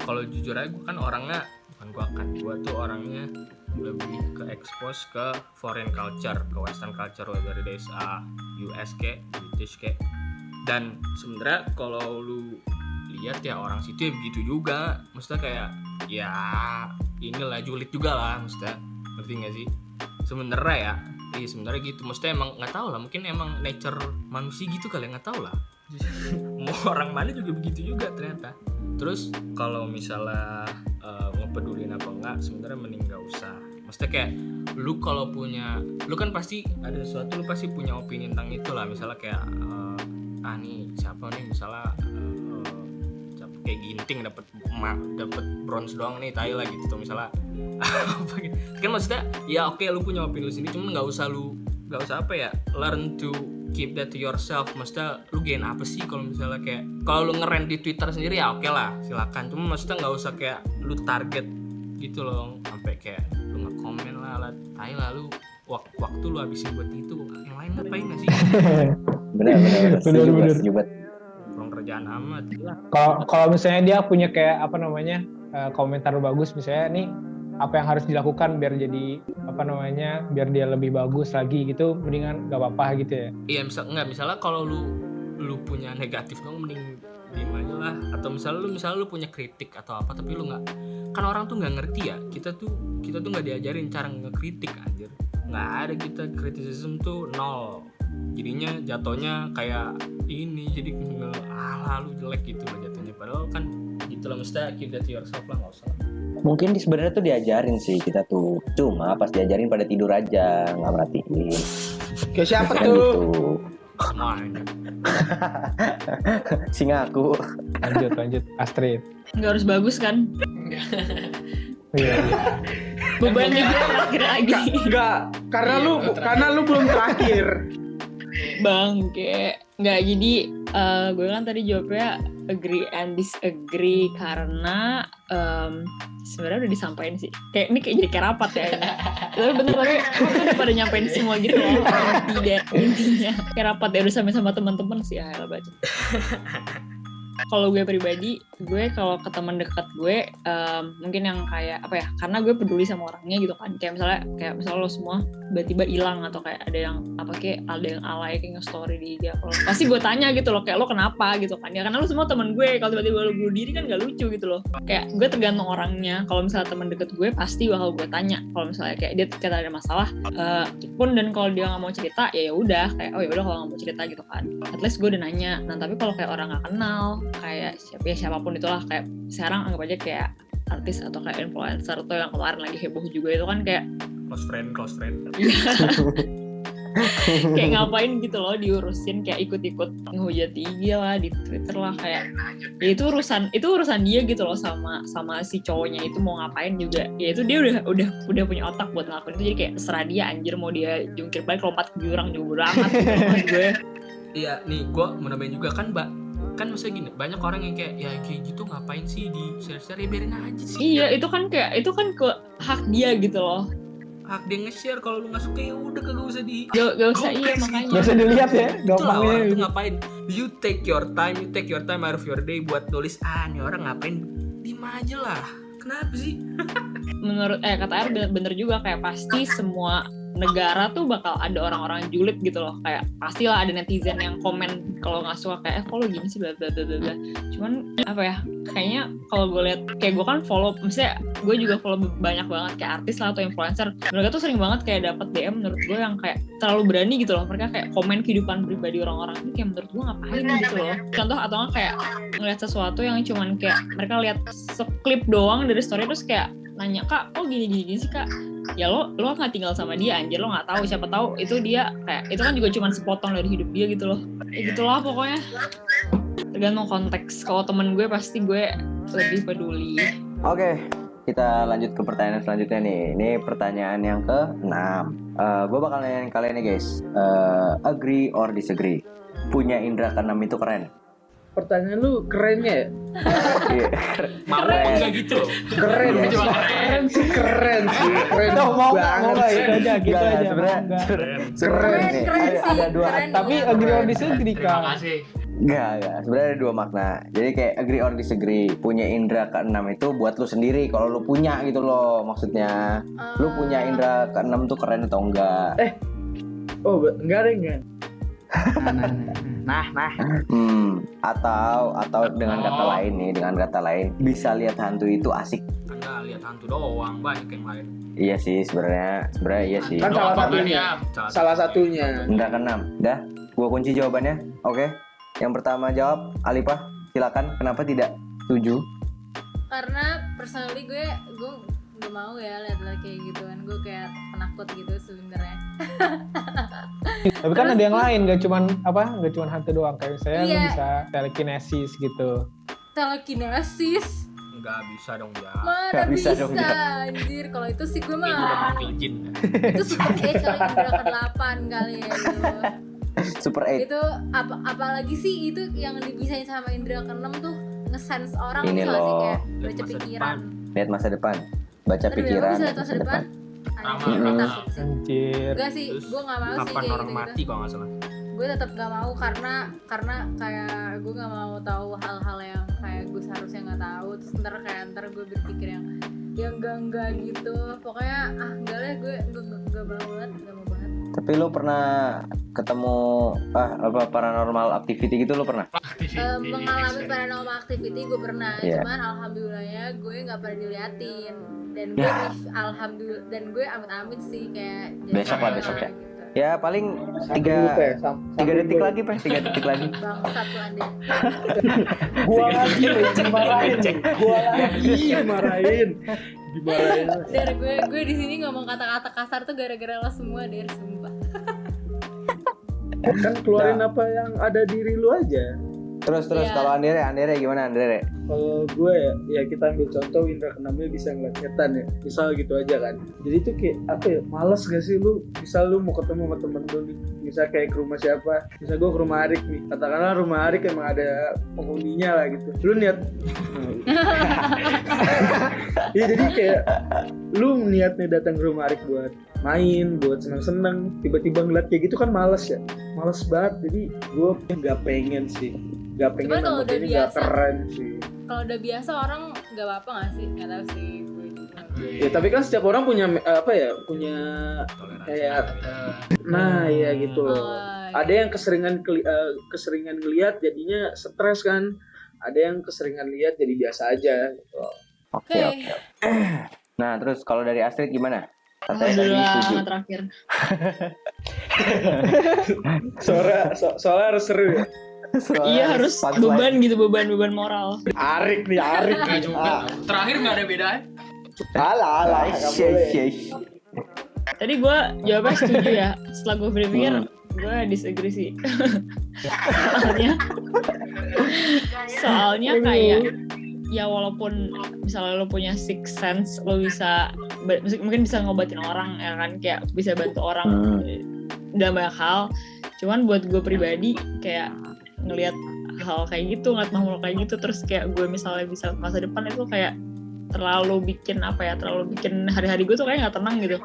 kalau jujur aja, gua tuh orangnya lebih ke expose ke foreign culture, ke western culture, dari US kayak British kayak. Dan sebenarnya kalau lu lihat ya orang situ ya begitu juga, maksudnya kayak ya inilah julid juga lah, maksudnya ngerti nggak sih sebenarnya ya. Iya sebenarnya gitu, maksudnya emang nggak tahu lah, mungkin emang nature manusia gitu kali, nggak tahu lah. Mau orang mana juga begitu juga ternyata. Terus kalau misalnya ngepedulin apa enggak, sebenarnya mending nggak usah. Maksudnya kayak lu kalau punya, lu kan pasti ada sesuatu, lu pasti punya opini tentang itu lah. Misalnya kayak nih siapa nih misalnya kayak Ginting dapat bronze doang nih, tai lah gitu tuh misalnya. Apa gitu. Kan maksudnya ya oke, lu punya opini lu sendiri, cuman nggak usah apa ya, learn to keep that to yourself. Maksudnya lu gain apa sih kalau misalnya kayak kalau lu nge-rant di Twitter sendiri ya oke lah, silakan. Cuma maksudnya nggak usah kayak lu target gitu loh, sampai kayak lu nge-komen lah, tai lah lu, waktu lu habisin buat itu, yang lain ngapain nggak sih? Bener. Setuju banget. Kurang kerjaan amat. Kalau misalnya dia punya kayak apa namanya komentar bagus, misalnya nih apa yang harus dilakukan biar jadi apa namanya, biar dia lebih bagus lagi gitu, mendingan gak apa-apa gitu ya. Iya misalnya kalau lu punya negatif dong, mending diem aja lah. Atau misalnya lu punya kritik atau apa, tapi lu nggak, kan orang tuh nggak ngerti ya, kita tuh nggak diajarin cara ngekritik anjir, nggak ada. Kita criticism tuh nol, jadinya jatuhnya kayak ini, jadi lu jelek gitu lah jatuhnya. Padahal kan gitu lah, mesti keep that to yourself lah, nggak usah. Mungkin sebenarnya tuh diajarin sih kita tuh, cuma pas diajarin pada tidur aja, nggak merhatiin. Kayak siapa Kan tuh? gitu. Semuanya. Si ngaku. Lanjut Astrid. Nggak harus bagus kan? Iya. Beban juga terakhir lagi. Enggak, karena Iya, lu belum terakhir. Bangke. Nggak, jadi gue kan tadi jawabnya agree and disagree karena sebenarnya udah disampaikan sih. Kayak ini kayak jadi kayak rapat ya. Tapi bener, tapi kita udah pada nyampein semua gitu loh. Intinya kayak rapat ya, udah sama teman-teman sih ya, baca. Kalau gue pribadi, gue kalau ke teman dekat gue mungkin yang kayak apa ya, karena gue peduli sama orangnya gitu kan, kayak misalnya lo semua tiba-tiba hilang atau kayak ada yang apa kayak ada yang alay kayak nge-story di IG apa, pasti gue tanya gitu loh, kayak lo kenapa gitu kan, ya karena lo semua teman gue, kalau tiba-tiba lo bunuh diri kan gak lucu gitu loh. Kayak gue tergantung orangnya, kalau misalnya teman deket gue pasti bakal gue tanya, kalau misalnya kayak dia kata ada masalah pun, dan kalau dia nggak mau cerita ya udah kayak oh ya udah kalau nggak mau cerita gitu kan, at least gue udah nanya. Nah tapi kalau kayak orang nggak kenal kayak siapapun itulah, kayak sekarang anggap aja kayak artis atau kayak influencer tuh yang kemarin lagi heboh juga itu kan kayak close friend. kayak ngapain gitu loh diurusin, kayak ikut-ikut ngehujat di IG lah, di Twitter lah, kayak ya itu urusan dia gitu loh, sama si cowoknya itu mau ngapain juga, ya itu dia udah punya otak buat ngelakuin itu, jadi kayak serah dia anjir, mau dia jungkir balik lompat ke jurang juga bodo amat gitu loh gue. Iya nih gue mau nambahin juga kan Mbak, kan maksudnya gini, banyak orang yang kayak ya kayak gitu ngapain sih di share ya biarin aja sih. Iya itu kan ke hak dia gitu loh, hak dia nge-share, kalau lu nggak suka ya udah kagak usah di gak usah. Iya makanya Gak usah dilihat ya, itulah gampangnya. orang tuh ngapain, you take your time out of your day buat nulis nih orang ngapain, diem aja lah, kenapa sih? menurut kata Air bener juga, kayak pasti semua negara tuh bakal ada orang-orang julid gitu loh, kayak pastilah ada netizen yang komen kalau nggak suka kayak kok lo gini sih bla bla bla bla. Cuman apa ya, kayaknya kalau gue lihat kayak gue kan follow, misalnya gue juga follow banyak banget kayak artis lah atau influencer, mereka tuh sering banget kayak dapat DM menurut gue yang kayak terlalu berani gitu loh, mereka kayak komen kehidupan pribadi orang-orang ini, kayak menurut gue ngapain gitu loh. Contoh atau nggak kayak ngeliat sesuatu yang cuman kayak mereka lihat seklip doang dari story terus kayak nanya, kak kok gini sih kak, ya lo nggak tinggal sama dia anjir, lo nggak tahu, siapa tahu itu dia kayak itu kan juga cuma sepotong dari hidup dia gitu loh, ya gitulah pokoknya, tergantung konteks. Kalau temen gue pasti gue lebih peduli. Oke, kita lanjut ke pertanyaan selanjutnya nih. Ini pertanyaan yang ke-6. Gue bakal nanyain kalian nih guys, agree or disagree, punya indera keenam itu keren? Pertanyaan lu kerennya ya? Iya. Mau enggak gitu loh. Keren sih. Keren Mau banget nggak sih. itu aja gitu Nggak, aja. sebenarnya Keren nih, keren sih, ada dua. keren. Tapi agree or disagree Terima kan. kasih. Enggak. Sebenarnya ada dua makna. Jadi kayak agree or disagree. Punya indera keenam itu buat lu sendiri. Kalau lu punya gitu loh maksudnya. Lu punya indera keenam tuh keren atau enggak? Oh, enggak deh. Nah. Atau dengan kata lain bisa lihat hantu itu asik. Anda lihat hantu doang, banyak yang lain. Iya sih sebenarnya iya sih. Kan salah satunya. Indra keenam. Dah, gua kunci jawabannya. Oke. Yang pertama jawab Alipah, silakan. Kenapa tidak setuju? Karena personally gue gak mau ya lihat kayak gituan, gue kayak penakut gitu sebenarnya. Tapi kan ada yang lain, gak cuman hantu doang, kayak saya Iya. bisa telekinesis gitu. Telekinesis Nggak bisa dong ya. mana Nggak bisa bisa, dong, ya. anjir. Kalau itu sih gue Ini udah mah manggil jin. itu super 8 kali, indra ke-8 kali ya gitu. Super 8. Itu apalagi sih itu yang dibisain sama indra ke-6 tuh nge-sense orang Ini gitu nggak sih, loh, kayak lihat baca masa pikiran. Lihat masa depan. Baca Bener, pikiran, bisa lihat lihat masa masa depan. depan. Sama, Anjir, gue sama. takut sih. Anjir. Enggak sih, Terus gue gak mau sih kapan kayak orang gitu-gitu. mati kalau nggak salah. Gue tetap gak mau karena kayak gue gak mau tahu hal-hal yang kayak gue seharusnya nggak tahu, terus ntar gue berpikir yang enggak gitu. Pokoknya enggak lah, gue gak mau banget. Tapi lu pernah ketemu paranormal activity gitu lu pernah? Mengalami paranormal activity gue pernah, Iya. cuman alhamdulillahnya gue nggak pernah diliatin, dan gue alhamdulillah, dan gue amit-amit sih kayak Besok lah, besok ya. Ya paling Sambil lupa ya, 3 detik lagi, Pak. 3 detik lagi. bangsat tuh Anda. Gua lagi dimarahin. Dimarahin. Der, gue di sini ngomong kata-kata kasar tuh gara-gara lo semua, Der, sumpah. Kan keluarin apa yang ada diri lu aja. Terus Iya. kalau Andere gimana Andere? Kalau gue ya kita ambil contoh indra keenamnya bisa ngeliat setan ya, misal gitu aja kan. Jadi itu kayak apa ya, males gak sih lu, misal lu mau ketemu sama temen lu nih, misal kayak ke rumah siapa, misal gue ke rumah Arik nih, katakanlah rumah Arik emang ada penghuninya lah gitu, lu niat ya jadi kayak lu niatnya datang ke rumah Arik buat main, buat seneng-seneng, tiba-tiba ngeliat kayak gitu kan males ya, males banget. Jadi gue nggak pengen sih nggak pengen Cuman kalau nama gue udah ini nggak biasa- keren sih. Kalau udah biasa orang nggak apa-apa nggak sih? Nggak tahu sih. Gue juga. Ya tapi kan setiap orang punya apa ya, punya Toleransi kayak ada. nah ya gitu loh. Oh, Ada yang keseringan ngelihat jadinya stres kan. Ada yang keseringan lihat jadi biasa aja gitu. Oke. Nah, terus kalau dari Astrid gimana? Katanya tadi Alhamdulillah setuju. terakhir. Soalnya harus seru ya. Soalnya Iya harus punchline. beban moral. Arik nih, Arik. Enggak juga. Terakhir enggak ada bedanya. Alah, nggak Yes, boleh. yes. Tadi gue jawabnya setuju ya. Setelah gue berpikir, gue disagree sih. soalnya kayak ya walaupun misalnya lo punya sixth sense, lo bisa mungkin bisa ngobatin orang ya kan, kayak bisa bantu orang dalam banyak hal. Cuman buat gue pribadi kayak ngelihat hal kayak gitu, ngeliat makhluk kayak gitu, terus kayak gue misalnya bisa masa depan itu kayak terlalu bikin hari-hari gue tuh kayak nggak tenang gitu.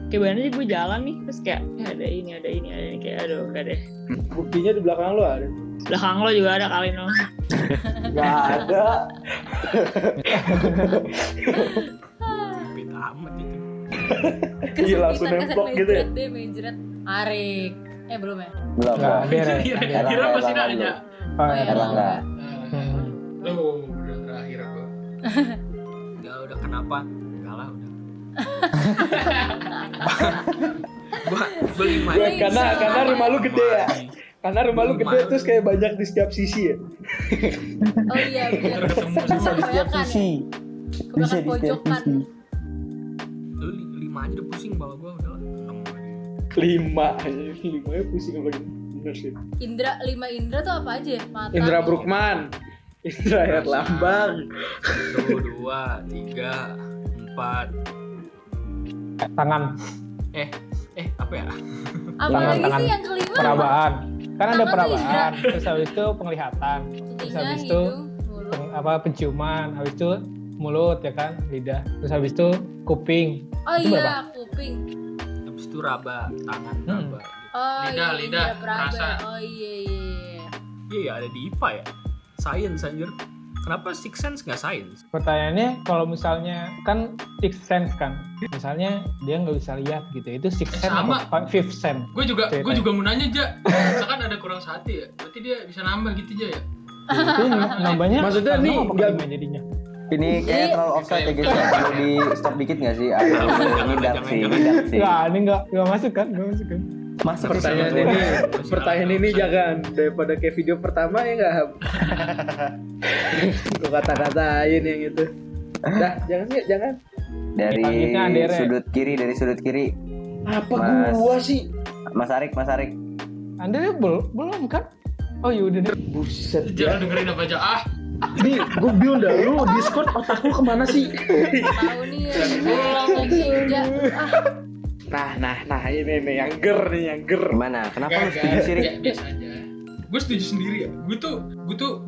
Kayak bener aja gue jalan nih, terus kayak ada ini kayak aduh gak deh. Buktinya di belakang lo ada. Belakang lo juga ada kali no. Nggak ada. Bit amat itu. Iya, langsung nemplok gitu ya. Menjerat Arik. Belum ya? Belum. Nggak, belum. biar ya. Kira masih nanya. Oh, Oh, iya. ya. Erlangga. Lo udah terakhir gua. Udah kenapa? Enggak lah udah. gua 5 Gue karena rumah lu gede ya. Karena rumah lu gede terus kayak banyak di setiap sisi ya. Oh iya benar. Ketemu Bisa semua Di setiap kebanyakan ya. sisi. Bisa Kebanyakan di setiap pojokan. sisi. Lu 5 aja udah pusing kepala gua udah lah. 5 ya pusing lagi. Bener sih. Indra tuh apa aja? Mata. Indra Brukman. Indra Herlambang. 1, 2, 3, 4. Tangan, Apa ya? Apa Tangan, lagi tangan. sih yang kelima? perabaan. Kan ada Tangan tuh perabaan. Terus habis itu penglihatan. Terus Telinga, habis itu hidung, mulut. penciuman. Habis itu mulut ya kan, lidah. Terus habis itu kuping. Oh Itu iya, kuping. Habis itu raba, tangan raba. Oh Lidah, iya, lidah, peraba. rasa. Oh iya. Iya ya ada di IPA ya. Science anjir. Kenapa Six Sense nggak Science? Pertanyaannya kalau misalnya kan sixth sense kan, misalnya dia nggak bisa lihat gitu, itu sixth sense sama. atau fifth sense? Gue juga Ceritanya. mau nanya aja. Misalkan ada kurang satu ya, berarti dia bisa nambah gitu aja ya. Itu nambahnya Maksudnya karena nih, apa nggak- kelima jadinya? Ini kayak terlalu offside ya guys ya. Perlu di stop dikit nggak sih? Aku ngidak sih, ngidak sih. Nggak, ini nggak masuk kan? Masuk Pertanyaan ini jangan daripada kayak video pertama ya nggak. Gue kata-katain yang itu. Dah, jangan. Dari Selanjutnya Andere. sudut kiri. Apa Mas. gua sih? Mas Arik. Anda belum kan? Oh yaudah deh. Buset Jangan ya. dengerin apa aja. Ini gue bingung dah, lu Discord otak lu kemana sih? Tahu nih. Inja. Nah ini nih yang ger. Gimana? Kenapa lu Enggak, setuju sih, Rik? biasa aja. Gue setuju sendiri ya. Gue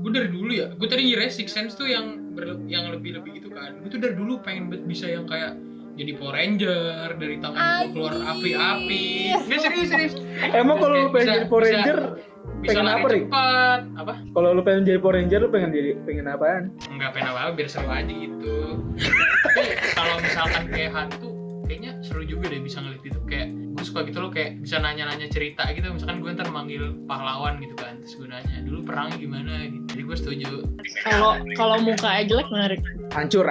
dari dulu ya. Gue tadi ngira Six Sense tuh yang lebih gitu kan. Gue tuh dari dulu pengen bisa yang kayak jadi Power Ranger, dari tangan gue keluar Anjir. api-api. Nggak, serius. Emang kalau lu pengen jadi Power Ranger, bisa pengen lari apa, Rik? cepat. Apa? Kalau lu pengen jadi Power Ranger, lu pengen apaan? Enggak pengen apa-apa, biar seru aja gitu. Tapi kalau misalkan kayak hantu, kayaknya seru juga deh bisa ngeliat itu. Kayak gue suka gitu loh, kayak bisa nanya-nanya cerita gitu. Misalkan gue ntar manggil pahlawan gitu kan, terus gue nanya dulu perangnya gimana gitu. Jadi gue setuju. Kalau mukanya jelek menarik. Hancur.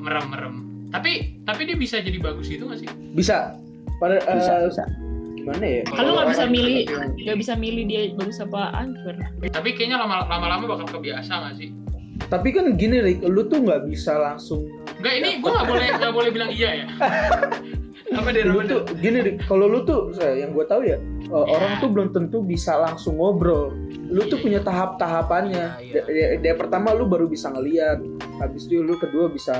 Merem. Tapi dia bisa jadi bagus gitu nggak sih? Bisa. Pada Bisa. gimana ya? Kalau nggak bisa milih dia bagus apa hancur. Tapi kayaknya lama-lama bakal kebiasa nggak sih? Tapi kan gini, Rik, lu tuh nggak bisa langsung. Enggak, ini gue nggak boleh bilang iya ya. Apa deh Lu namanya? tuh gini, Rik, kalau lu tuh, yang gue tahu ya, orang tuh belum tentu bisa langsung ngobrol. Lu tuh punya tahap-tahapannya. Iya. Dari pertama lu baru bisa ngeliat, habis itu lu kedua bisa,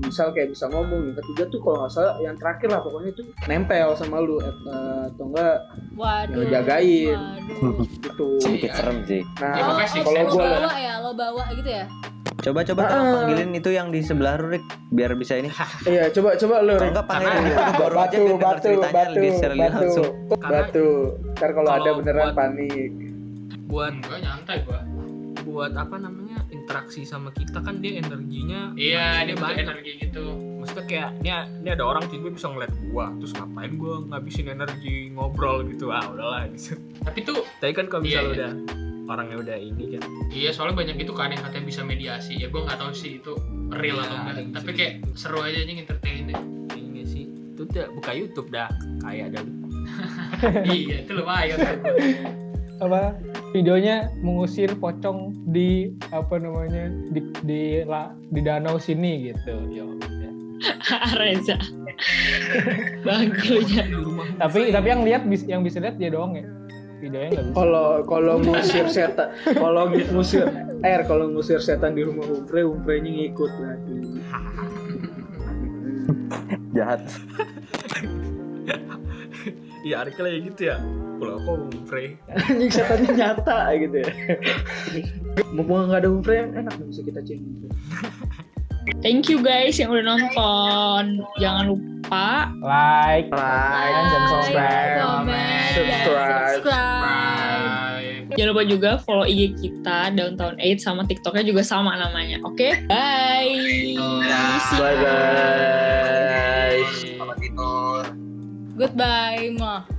misal kayak bisa ngomong. Yang ketiga tuh kalau nggak salah, yang terakhir lah pokoknya tuh nempel sama lu, atau enggak Waduh. ngejagain Waduh. gitu. Sedikit serem sih. Ya, Nah, pokoknya sih, kalau lo gue bawa gitu ya? Coba panggilin itu yang di sebelah lu, Rik, biar bisa ini. iya coba lu, Kalau Rik. enggak panggilin itu baru aja biar denger ceritanya di share langsung. Batu. Ntar kalau ada Kalau beneran buat- panik. buat Gue nyantai gue. buat apa namanya interaksi sama kita kan dia energinya Iya, dia manusianya butuh banyak. energi gitu. Maksudnya kayak ini ada orang tiba-tiba bisa ngeliat gua terus ngapain gua ngabisin energi ngobrol gitu, udahlah gitu. Tapi tuh Tapi kan kalau misalnya Iya, udah orangnya udah ini kan iya, soalnya banyak itu kan yang katanya bisa mediasi. Ya gue nggak tahu sih itu real Iya, atau ada enggak. yang Tapi bisa kayak gitu. seru aja nih entertain deh. ini sih itu udah buka YouTube dah kayak ada Iya, itu lumayan tuh. Apa videonya mengusir pocong di apa namanya di danau sini gitu. Yo. Reza. Bangkunya. di rumah. Tapi yang bisa lihat dia doang ya. Videonya nggak bisa. Kalau ngusir setan, kalau ngusir setan di rumah Umpre-nya ngikut lagi. Jahat. Iya, artikel kayak gitu ya. Kalau aku Umpre. Anjing setannya nyata gitu ya. Mumpung nggak ada Umpre, enak bisa kita cengin. Thank you guys yang udah nonton. Jangan lupa Like, Like, dan subscribe. comment, Subscribe. subscribe. jangan lupa juga follow IG kita Downtown 8 sama TikToknya juga sama namanya. Oke? Bye. Bye guys. Selamat tidur. Goodbye, mah.